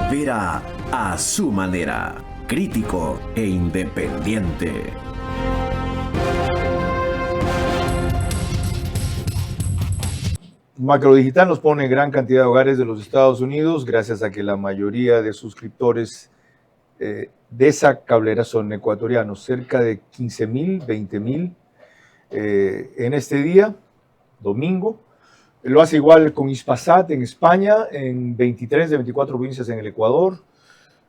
S3: Vera a su manera, crítico e independiente.
S1: Macrodigital nos pone en gran cantidad de hogares de los Estados Unidos gracias a que la mayoría de suscriptores de esa cablera son ecuatorianos, cerca de 15,000, 20,000 en este día, domingo. Lo hace igual con Hispasat en España, en 23 de 24 provincias en el Ecuador,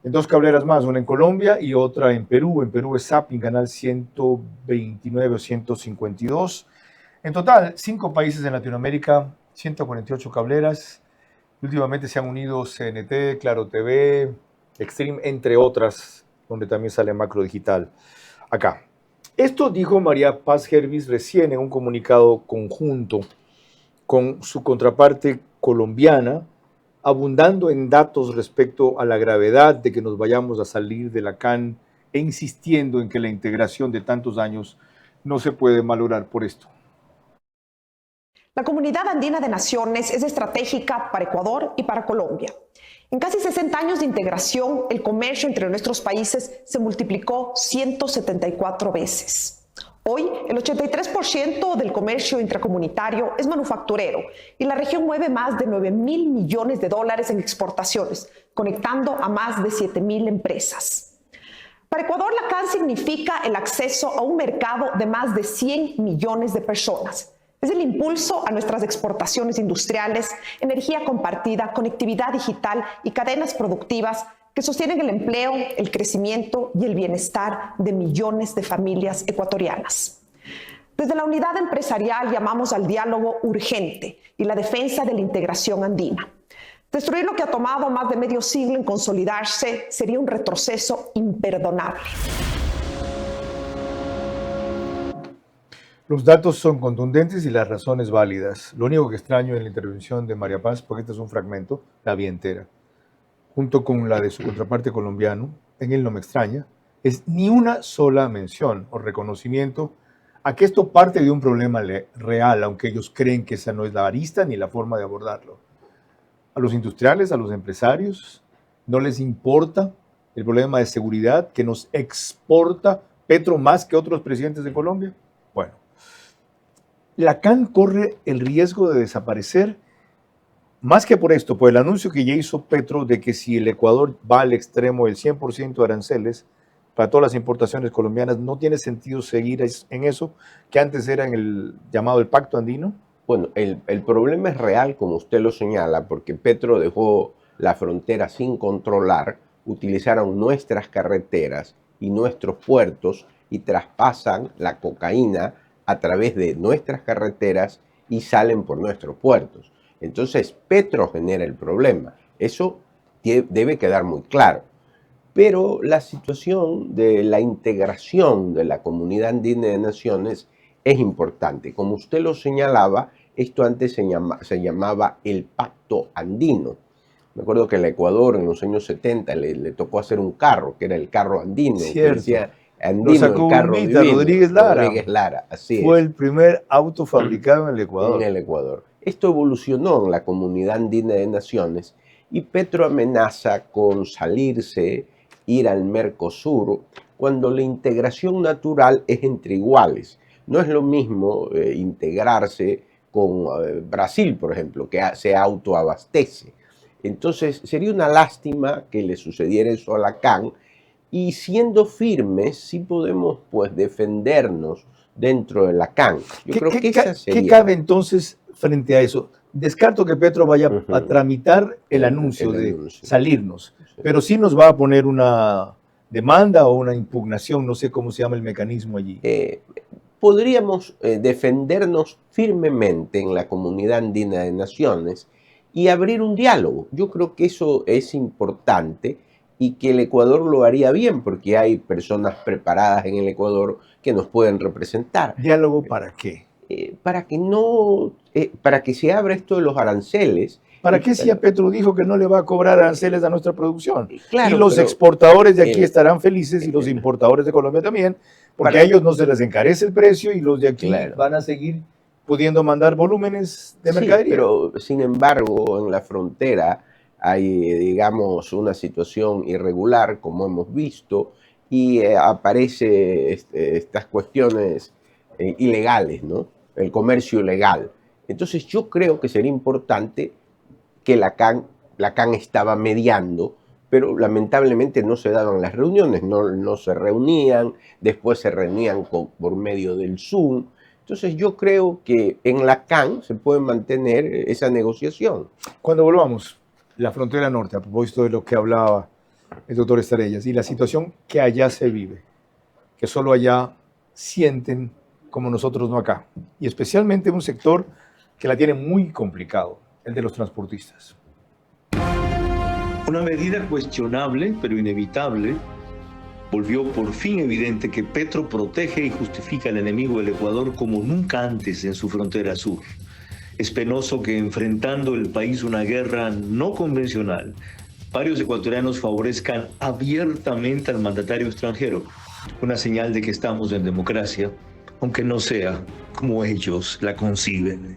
S1: en 2 cableras más, una en Colombia y otra en Perú. En Perú es Zapping, canal 129 o 152. En total, 5 países en Latinoamérica, 148 cableras. Últimamente se han unido CNT, Claro TV, Extreme, entre otras, donde también sale Macro Digital. Acá. Esto dijo María Paz Hervis recién en un comunicado conjunto con su contraparte colombiana, abundando en datos respecto a la gravedad de que nos vayamos a salir de la CAN e insistiendo en que la integración de tantos años no se puede malograr por esto.
S25: La Comunidad Andina de Naciones es estratégica para Ecuador y para Colombia. En casi 60 años de integración, el comercio entre nuestros países se multiplicó 174 veces. Hoy, el 83% del comercio intracomunitario es manufacturero y la región mueve más de 9,000 millones de dólares en exportaciones, conectando a más de 7,000 empresas. Para Ecuador, la CAN significa el acceso a un mercado de más de 100 millones de personas. Es el impulso a nuestras exportaciones industriales, energía compartida, conectividad digital y cadenas productivas que sostienen el empleo, el crecimiento y el bienestar de millones de familias ecuatorianas. Desde la unidad empresarial llamamos al diálogo urgente y la defensa de la integración andina. Destruir lo que ha tomado más de medio siglo en consolidarse sería un retroceso imperdonable.
S1: Los datos son contundentes y las razones válidas. Lo único que extraño en la intervención de María Paz, porque este es un fragmento, la vi entera, junto con la de su contraparte colombiano, en él no me extraña, es ni una sola mención o reconocimiento a que esto parte de un problema real, aunque ellos creen que esa no es la arista ni la forma de abordarlo. a los industriales, a los empresarios, no les importa el problema de seguridad que nos exporta Petro más que otros presidentes de Colombia. Bueno, la CAN corre el riesgo de desaparecer más que por esto, por el anuncio que ya hizo Petro de que si el Ecuador va al extremo del 100% de aranceles para todas las importaciones colombianas, no tiene sentido seguir en eso, que antes era en el llamado el Pacto Andino.
S9: Bueno, el problema es real, como usted lo señala, porque Petro dejó la frontera sin controlar, utilizaron nuestras carreteras y nuestros puertos y traspasan la cocaína a través de nuestras carreteras y salen por nuestros puertos. Entonces, Petro genera el problema. Eso debe quedar muy claro. Pero la situación de la integración de la Comunidad Andina de Naciones es importante. Como usted lo señalaba, esto antes se llamaba el Pacto Andino. Me acuerdo que el Ecuador en los años 70 le tocó hacer un carro, que era el carro andino.
S1: Cierto.
S9: Que decía, Andino,
S1: lo sacó
S9: el carro
S1: Humita,
S9: divino.
S1: Rodríguez Lara.
S9: Rodríguez Lara, así
S1: Fue
S9: es.
S1: el primer auto fabricado en el Ecuador.
S9: En el Ecuador. Esto evolucionó en la Comunidad Andina de Naciones y Petro amenaza con salirse, ir al Mercosur, cuando la integración natural es entre iguales. No es lo mismo integrarse con Brasil, por ejemplo, que se autoabastece. Entonces, sería una lástima que le sucediera eso a la CAN, y siendo firmes, sí podemos pues defendernos dentro de la CAN. Yo creo que esa sería...
S1: ¿Qué cabe entonces frente a eso? Descarto que Petro vaya a tramitar el anuncio de salirnos, pero sí nos va a poner una demanda o una impugnación, no sé cómo se llama el mecanismo allí.
S9: Podríamos defendernos firmemente en la Comunidad Andina de Naciones y abrir un diálogo. Yo creo que eso es importante y que el Ecuador lo haría bien, porque hay personas preparadas en el Ecuador que nos pueden representar.
S1: ¿Diálogo para qué?
S9: Para que se abra esto de los aranceles.
S1: ¿Para qué si a Petro dijo que no le va a cobrar aranceles a nuestra producción?
S9: Claro,
S1: y los
S9: pero,
S1: exportadores de aquí estarán felices y los importadores de Colombia también, porque a ellos no se les encarece el precio y los de aquí van a seguir pudiendo mandar volúmenes de mercadería.
S9: Pero sin embargo, en la frontera hay, digamos, una situación irregular, como hemos visto, y aparece estas cuestiones ilegales, ¿no? El comercio ilegal. Entonces yo creo que sería importante que la CAN estaba mediando, pero lamentablemente no se daban las reuniones, no se reunían, después se reunían por medio del Zoom. Entonces yo creo que en la CAN se puede mantener esa negociación.
S1: Cuando volvamos, la frontera norte, a propósito de lo que hablaba el doctor Estarellas, y la situación que allá se vive, que solo allá sienten como nosotros no acá, y especialmente un sector que la tiene muy complicado, el de los transportistas.
S14: Una medida cuestionable, pero inevitable, volvió por fin evidente que Petro protege y justifica al enemigo del Ecuador como nunca antes en su frontera sur. Es penoso que enfrentando el país una guerra no convencional, varios ecuatorianos favorezcan abiertamente al mandatario extranjero, una señal de que estamos en democracia, aunque no sea como ellos la conciben.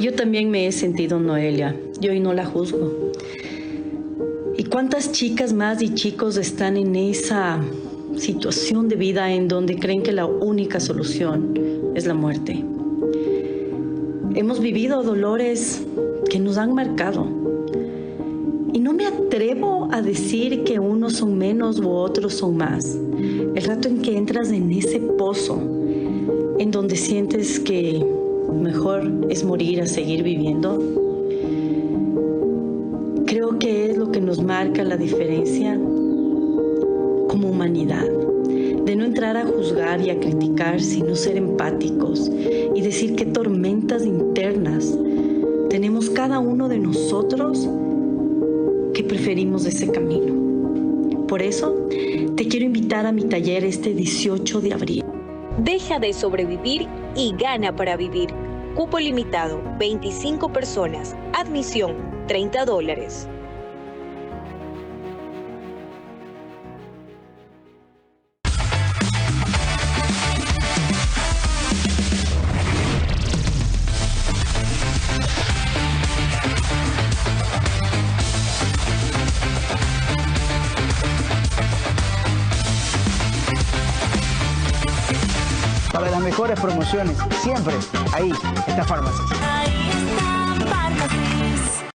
S16: Yo también me he sentido Noelia, yo y no la juzgo. ¿Y cuántas chicas más y chicos están en esa situación de vida en donde creen que la única solución es la muerte? Hemos vivido dolores que nos han marcado. Y no me atrevo a decir que unos son menos u otros son más. El rato en que entras en ese pozo, en donde sientes que mejor es morir a seguir viviendo, creo que es lo que nos marca la diferencia como humanidad, de no entrar a juzgar y a criticar, sino ser empáticos y decir qué tormentas internas tenemos cada uno de nosotros que preferimos ese camino. Por eso, te quiero invitar a mi taller este 18 de abril.
S2: Deja de sobrevivir y gana para vivir. Cupo limitado, 25 personas. Admisión, $30.
S5: Para las mejores promociones, siempre ahí está Farmacias.
S6: Ahí está Farmacias.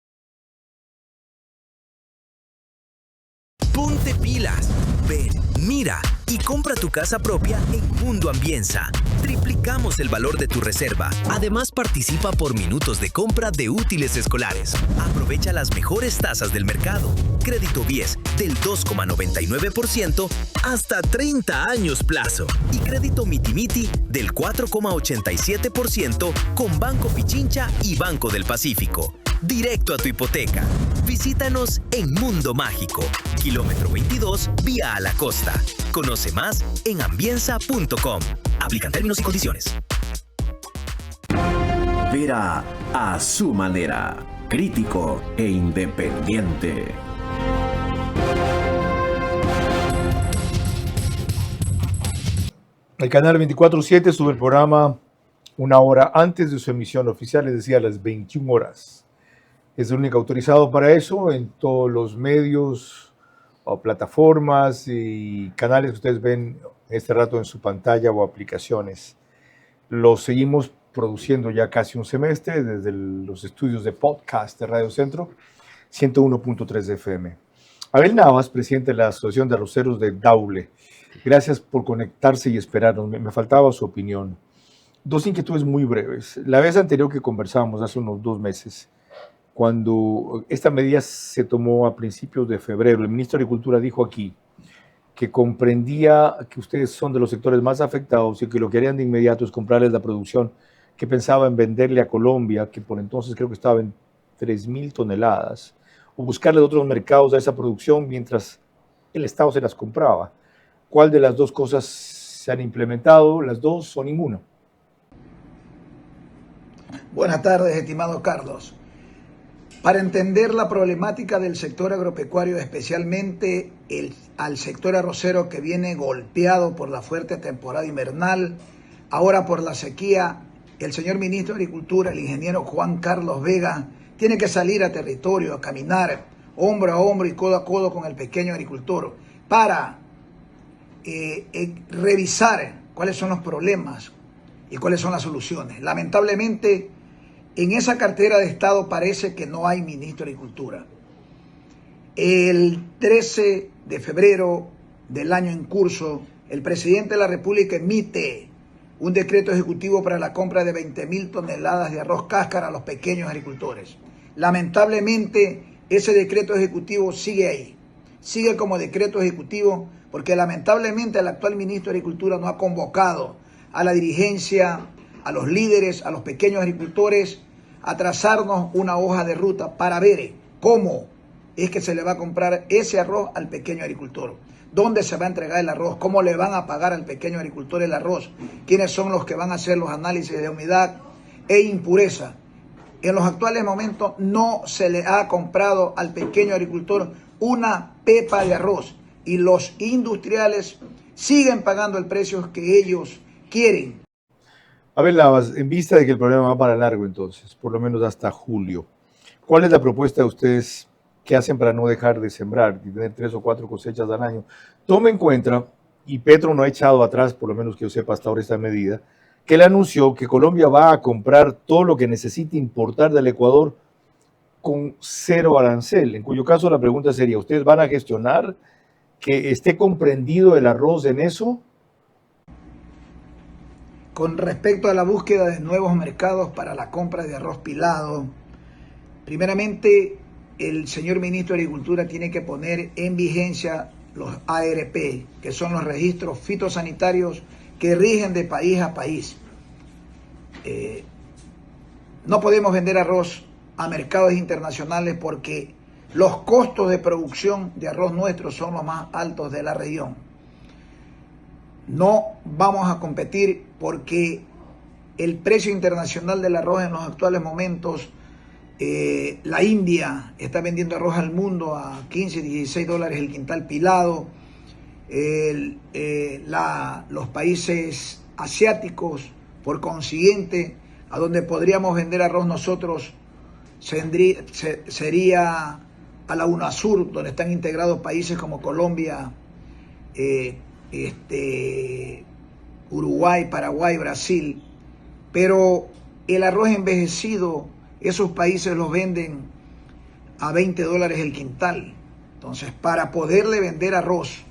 S7: Ponte pilas. Ven, mira y compra tu casa propia en Mundo Ambienza. Triplicamos el valor de tu reserva. Además, participa por minutos de compra de útiles escolares. Aprovecha las mejores tasas del mercado. Crédito BIES del 2,99% hasta 30 años plazo. Y crédito Mitimiti del 4,87% con Banco Pichincha y Banco del Pacífico. Directo a tu hipoteca. Visítanos en Mundo Mágico, kilómetro 22, vía a la costa. Conoce más en ambienza.com. Aplican términos y condiciones.
S3: Vera a su manera, crítico e independiente.
S1: El canal 24/7 sube el programa una hora antes de su emisión oficial, es decir, a las 21 horas. Es el único autorizado para eso en todos los medios o plataformas y canales que ustedes ven este rato en su pantalla o aplicaciones. Lo seguimos produciendo ya casi un semestre desde los estudios de podcast de Radio Centro, 101.3 FM. Abel Navas, presidente de la Asociación de Arroceros de Daule, gracias por conectarse y esperarnos. Me faltaba su opinión. Dos inquietudes muy breves. La vez anterior que conversábamos, hace unos 2 meses, cuando esta medida se tomó a principios de febrero, el ministro de Agricultura dijo aquí que comprendía que ustedes son de los sectores más afectados y que lo que harían de inmediato es comprarles la producción que pensaba en venderle a Colombia, que por entonces creo que estaba en 3.000 toneladas, o buscarle de otros mercados a esa producción mientras el Estado se las compraba. ¿Cuál de las dos cosas se han implementado? ¿Las dos o ninguna?
S4: Buenas tardes, estimado Carlos. Para entender la problemática del sector agropecuario, especialmente al sector arrocero que viene golpeado por la fuerte temporada invernal, ahora por la sequía, el señor ministro de Agricultura, el ingeniero Juan Carlos Vega, tiene que salir a territorio, a caminar hombro a hombro y codo a codo con el pequeño agricultor para revisar cuáles son los problemas y cuáles son las soluciones. Lamentablemente, en esa cartera de Estado parece que no hay ministro de Agricultura. El 13 de febrero del año en curso, el presidente de la República emite un decreto ejecutivo para la compra de 20.000 toneladas de arroz cáscara a los pequeños agricultores. Lamentablemente, ese decreto ejecutivo sigue ahí. Sigue como decreto ejecutivo porque lamentablemente el actual ministro de Agricultura no ha convocado a la dirigencia, a los líderes, a los pequeños agricultores, a trazarnos una hoja de ruta para ver cómo es que se le va a comprar ese arroz al pequeño agricultor. ¿Dónde se va a entregar el arroz? ¿Cómo le van a pagar al pequeño agricultor el arroz? ¿Quiénes son los que van a hacer los análisis de humedad e impureza? En los actuales momentos no se le ha comprado al pequeño agricultor una pepa de arroz y los industriales siguen pagando el precio que ellos quieren.
S1: A ver, Navas, en vista de que el problema va para largo entonces, por lo menos hasta julio, ¿cuál es la propuesta de ustedes que hacen para no dejar de sembrar y tener 3 o 4 cosechas al año? Tome en cuenta, y Petro no ha echado atrás, por lo menos que yo sepa hasta ahora esta medida, que él anunció que Colombia va a comprar todo lo que necesite importar del Ecuador con 0 arancel, en cuyo caso la pregunta sería, ¿ustedes van a gestionar que esté comprendido el arroz en eso?
S4: Con respecto a la búsqueda de nuevos mercados para la compra de arroz pilado, primeramente el señor ministro de Agricultura tiene que poner en vigencia los ARP, que son los registros fitosanitarios que rigen de país a país. No podemos vender arroz a mercados internacionales porque los costos de producción de arroz nuestro son los más altos de la región. No vamos a competir porque el precio internacional del arroz en los actuales momentos, la India está vendiendo arroz al mundo a 15, 16 dólares el quintal pilado. Los países asiáticos, por consiguiente, a donde podríamos vender arroz nosotros sería a la UNASUR, donde están integrados países como Colombia, Uruguay, Paraguay, Brasil. Pero el arroz envejecido, esos países los venden a 20 dólares el quintal. Entonces, para poderle vender arroz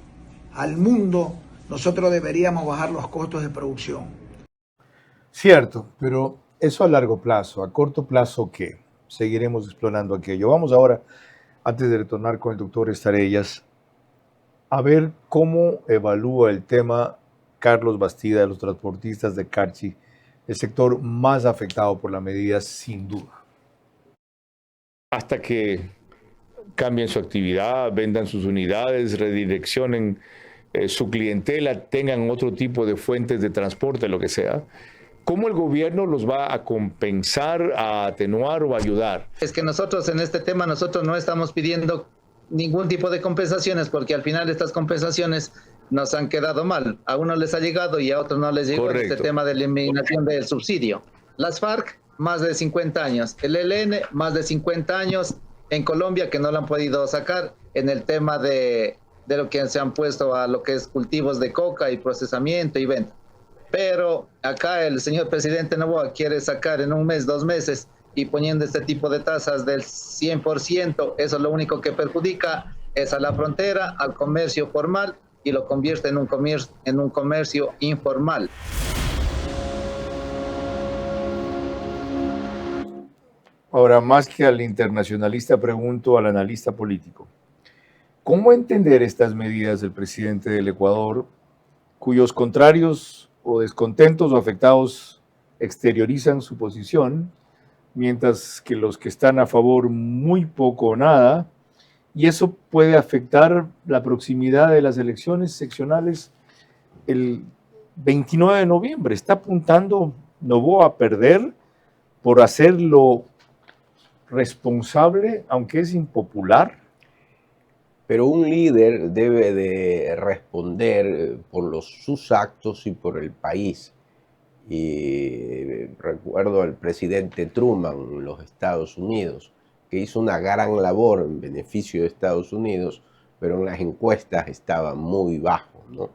S4: al mundo, nosotros deberíamos bajar los costos de producción.
S1: Cierto, pero eso a largo plazo. ¿A corto plazo qué? Seguiremos explorando aquello. Vamos ahora, antes de retornar con el doctor Estarellas, a ver cómo evalúa el tema Carlos Bastida de los transportistas de Carchi, el sector más afectado por la medida, sin duda.
S10: Hasta que cambien su actividad, vendan sus unidades, redireccionen su clientela, tengan otro tipo de fuentes de transporte, lo que sea. ¿Cómo el gobierno los va a compensar, a atenuar o a ayudar?
S11: Es que nosotros en este tema, nosotros no estamos pidiendo ningún tipo de compensaciones, porque al final estas compensaciones nos han quedado mal. A unos les ha llegado y a otros no les llegó. Correcto. Este tema de la eliminación del subsidio. Las FARC, más de 50 años. El ELN, más de 50 años. En Colombia, que no lo han podido sacar en el tema de lo que se han puesto a lo que es cultivos de coca y procesamiento y venta. Pero acá el señor presidente Noboa quiere sacar en un mes, 2 meses, y poniendo este tipo de tasas del 100%, eso lo único que perjudica es a la frontera, al comercio formal, y lo convierte en un comercio informal.
S1: Ahora, más que al internacionalista, pregunto al analista político. ¿Cómo entender estas medidas del presidente del Ecuador, cuyos contrarios o descontentos o afectados exteriorizan su posición, mientras que los que están a favor muy poco o nada, y eso puede afectar la proximidad de las elecciones seccionales el 29 de noviembre? ¿Está apuntando Noboa a perder por hacerlo responsable, aunque es impopular?
S9: Pero un líder debe de responder por sus actos y por el país. Y recuerdo al presidente Truman en los Estados Unidos, que hizo una gran labor en beneficio de Estados Unidos, pero en las encuestas estaba muy bajo, ¿no?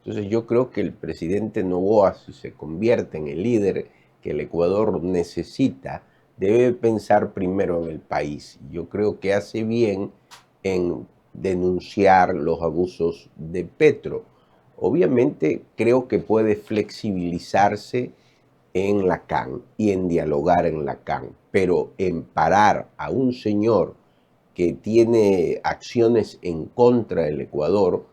S9: Entonces yo creo que el presidente Noboa, si se convierte en el líder que el Ecuador necesita, debe pensar primero en el país. Yo creo que hace bien en denunciar los abusos de Petro. Obviamente creo que puede flexibilizarse en la CAN y en dialogar en la CAN, pero en parar a un señor que tiene acciones en contra del Ecuador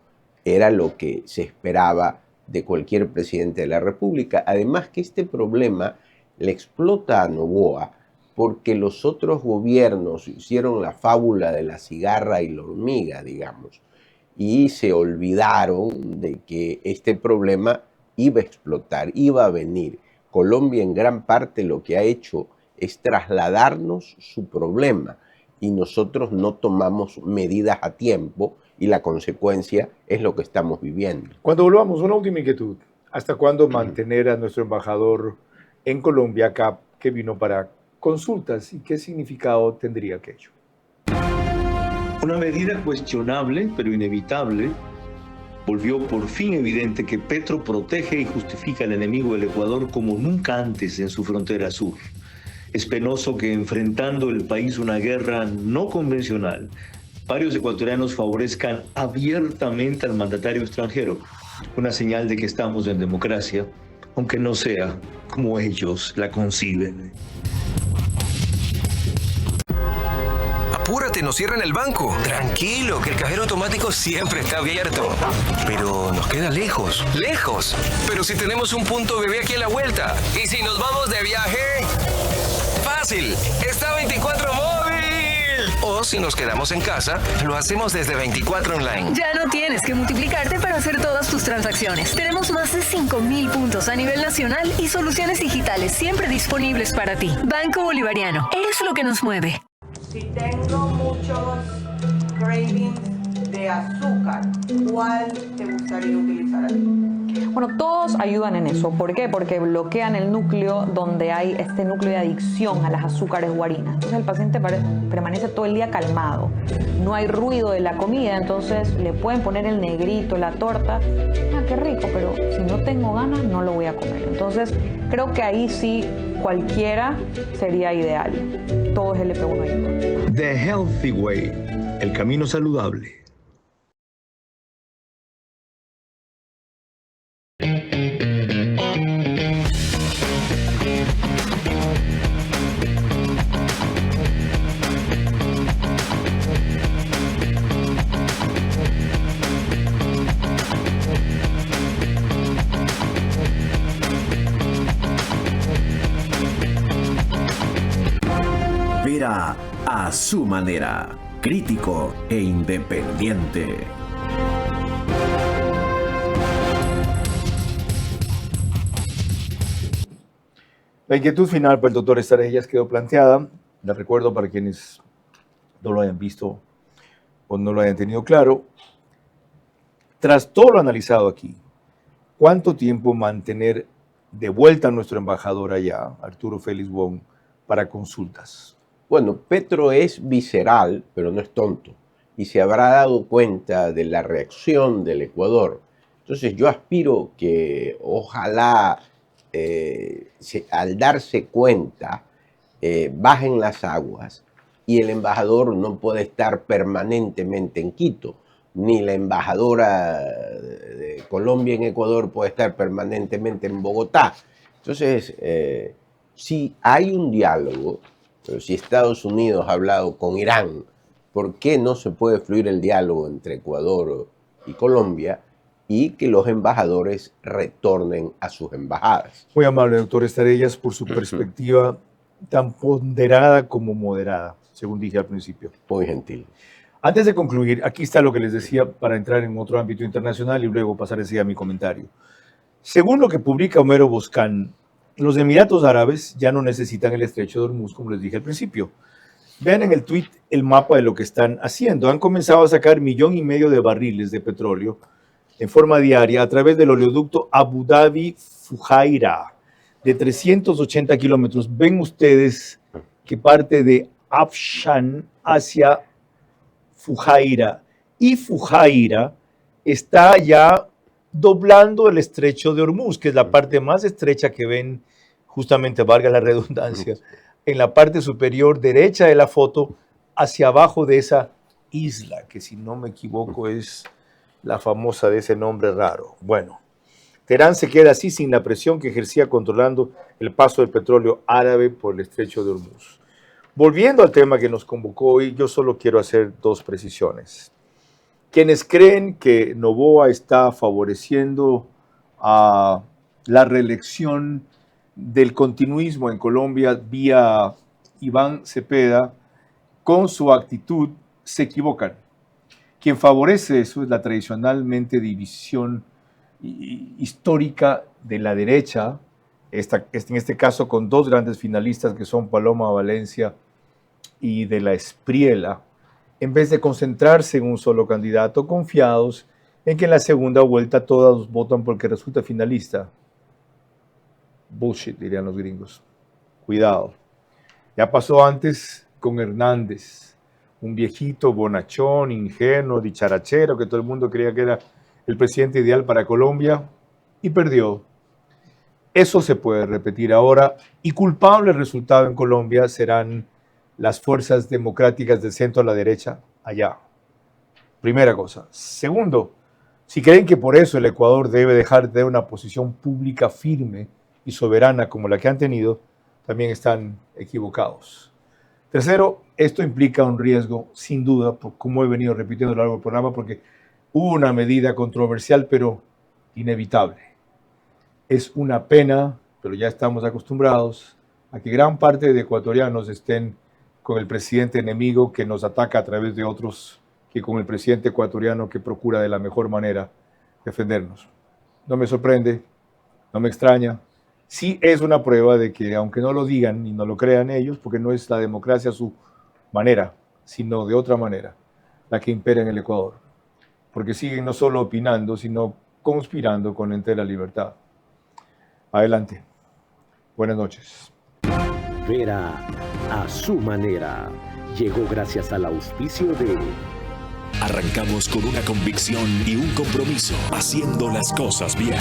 S9: era lo que se esperaba de cualquier presidente de la República. Además que este problema le explota a Noboa porque los otros gobiernos hicieron la fábula de la cigarra y la hormiga, digamos, y se olvidaron de que este problema iba a explotar, iba a venir. Colombia en gran parte lo que ha hecho es trasladarnos su problema y nosotros no tomamos medidas a tiempo y la consecuencia es lo que estamos viviendo.
S1: Cuando volvamos, una última inquietud. ¿Hasta cuándo mantener a nuestro embajador en Colombia acá, que vino para consultas, y qué significado tendría aquello?
S14: Una medida cuestionable, pero inevitable, volvió por fin evidente que Petro protege y justifica al enemigo del Ecuador como nunca antes en su frontera sur. Es penoso que enfrentando el país una guerra no convencional, varios ecuatorianos favorezcan abiertamente al mandatario extranjero, una señal de que estamos en democracia, aunque no sea como ellos la conciben.
S21: Apúrate, nos cierran el banco. Tranquilo, que el cajero automático siempre está abierto. Pero nos queda lejos. ¡Lejos! Pero si tenemos un punto bebé aquí a la vuelta. ¿Y si nos vamos de viaje? ¡Fácil! ¡Está 24 Móvil! O si nos quedamos en casa, lo hacemos desde 24 Online.
S8: Ya no tienes que multiplicarte para hacer todas tus transacciones. Tenemos más de 5.000 puntos a nivel nacional y soluciones digitales siempre disponibles para ti. Banco Bolivariano, eres lo que nos mueve.
S22: Si tengo muchos cravings de azúcar, ¿cuál te gustaría utilizar a ti?
S23: Bueno, todos ayudan en eso. ¿Por qué? Porque bloquean el núcleo donde hay este núcleo de adicción a las azúcares o harinas. Entonces el paciente permanece todo el día calmado. No hay ruido de la comida, entonces le pueden poner el negrito, la torta. Ah, qué rico, pero si no tengo ganas no lo voy a comer. Entonces creo que ahí sí cualquiera sería ideal. Todo es LP1 ayuda.
S24: The Healthy Way, el camino saludable.
S3: Vera a su manera, crítico e independiente.
S1: La inquietud final para el doctor Estrellas quedó planteada. La recuerdo para quienes no lo hayan visto o no lo hayan tenido claro. Tras todo lo analizado aquí, ¿cuánto tiempo mantener de vuelta a nuestro embajador allá, Arturo Félix Wong, para consultas?
S9: Bueno, Petro es visceral, pero no es tonto, y se habrá dado cuenta de la reacción del Ecuador. Entonces yo aspiro que ojalá al darse cuenta bajen las aguas y el embajador no puede estar permanentemente en Quito, ni la embajadora de Colombia en Ecuador puede estar permanentemente en Bogotá. Entonces, si hay un diálogo, pero si Estados Unidos ha hablado con Irán, ¿por qué no se puede fluir el diálogo entre Ecuador y Colombia y que los embajadores retornen a sus embajadas?
S1: Muy amable, doctor Estrellas, por su perspectiva tan ponderada como moderada, según dije al principio.
S9: Muy gentil.
S1: Antes de concluir, aquí está lo que les decía para entrar en otro ámbito internacional y luego pasar a mi comentario. Según lo que publica Homero Boscán, los Emiratos Árabes ya no necesitan el estrecho de Hormuz, como les dije al principio. Vean en el tweet el mapa de lo que están haciendo. Han comenzado a sacar 1,5 millones de barriles de petróleo en forma diaria a través del oleoducto Abu Dhabi-Fujairah de 380 kilómetros. Ven ustedes que parte de Afshan hacia Fujairah. Y Fujairah está ya doblando el estrecho de Hormuz, que es la parte más estrecha que ven, justamente, valga la redundancia, en la parte superior derecha de la foto, hacia abajo de esa isla, que si no me equivoco es la famosa de ese nombre raro. Bueno, Teherán se queda así sin la presión que ejercía controlando el paso del petróleo árabe por el estrecho de Hormuz. Volviendo al tema que nos convocó hoy, yo solo quiero hacer 2 precisiones. Quienes creen que Noboa está favoreciendo a la reelección del continuismo en Colombia vía Iván Cepeda, con su actitud se equivocan. Quien favorece eso es la tradicionalmente división histórica de la derecha, en este caso con 2 grandes finalistas que son Paloma Valencia y De la Espriella, en vez de concentrarse en un solo candidato, confiados en que en la segunda vuelta todos votan porque resulta finalista. Bullshit, dirían los gringos. Cuidado. Ya pasó antes con Hernández, un viejito bonachón, ingenuo, dicharachero, que todo el mundo creía que era el presidente ideal para Colombia, y perdió. Eso se puede repetir ahora, y culpable el resultado en Colombia serán las fuerzas democráticas del centro a la derecha allá. Primera cosa. Segundo, si creen que por eso el Ecuador debe dejar de tener una posición pública firme y soberana como la que han tenido, también están equivocados. Tercero, esto implica un riesgo, sin duda, como he venido repitiendo a lo largo del programa, porque hubo una medida controversial, pero inevitable. Es una pena, pero ya estamos acostumbrados a que gran parte de ecuatorianos estén con el presidente enemigo que nos ataca a través de otros que con el presidente ecuatoriano que procura de la mejor manera defendernos. No me sorprende, no me extraña. Sí es una prueba de que, aunque no lo digan y no lo crean ellos, porque no es la democracia su manera, sino de otra manera, la que impera en el Ecuador. Porque siguen no solo opinando, sino conspirando con entera libertad. Adelante. Buenas noches.
S3: Vera a su manera. Llegó gracias al auspicio de...
S12: Arrancamos con una convicción y un compromiso, haciendo las cosas bien.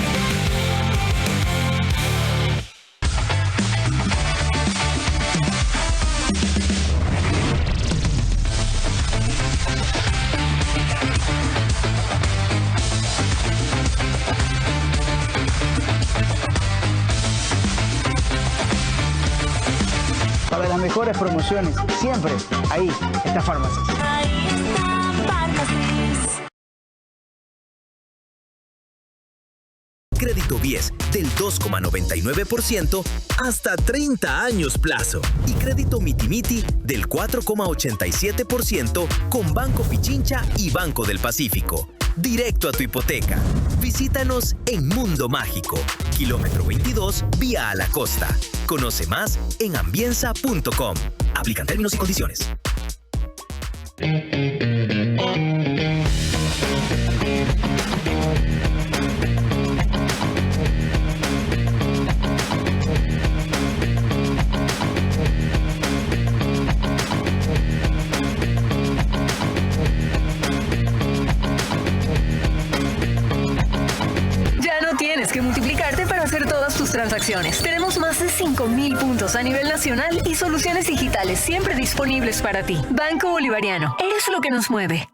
S5: Para las mejores promociones, siempre ahí está Farmacias.
S6: Ahí está Farmacias.
S7: Crédito BIES del 2,99% hasta 30 años plazo. Y crédito Mitimiti del 4,87% con Banco Pichincha y Banco del Pacífico. Directo a tu hipoteca. Visítanos en Mundo Mágico, kilómetro 22, vía a la costa. Conoce más en ambienza.com. Aplican términos y condiciones.
S8: Tienes que multiplicarte para hacer todas tus transacciones. Tenemos más de 5.000 puntos a nivel nacional y soluciones digitales siempre disponibles para ti. Banco Bolivariano, eres lo que nos mueve.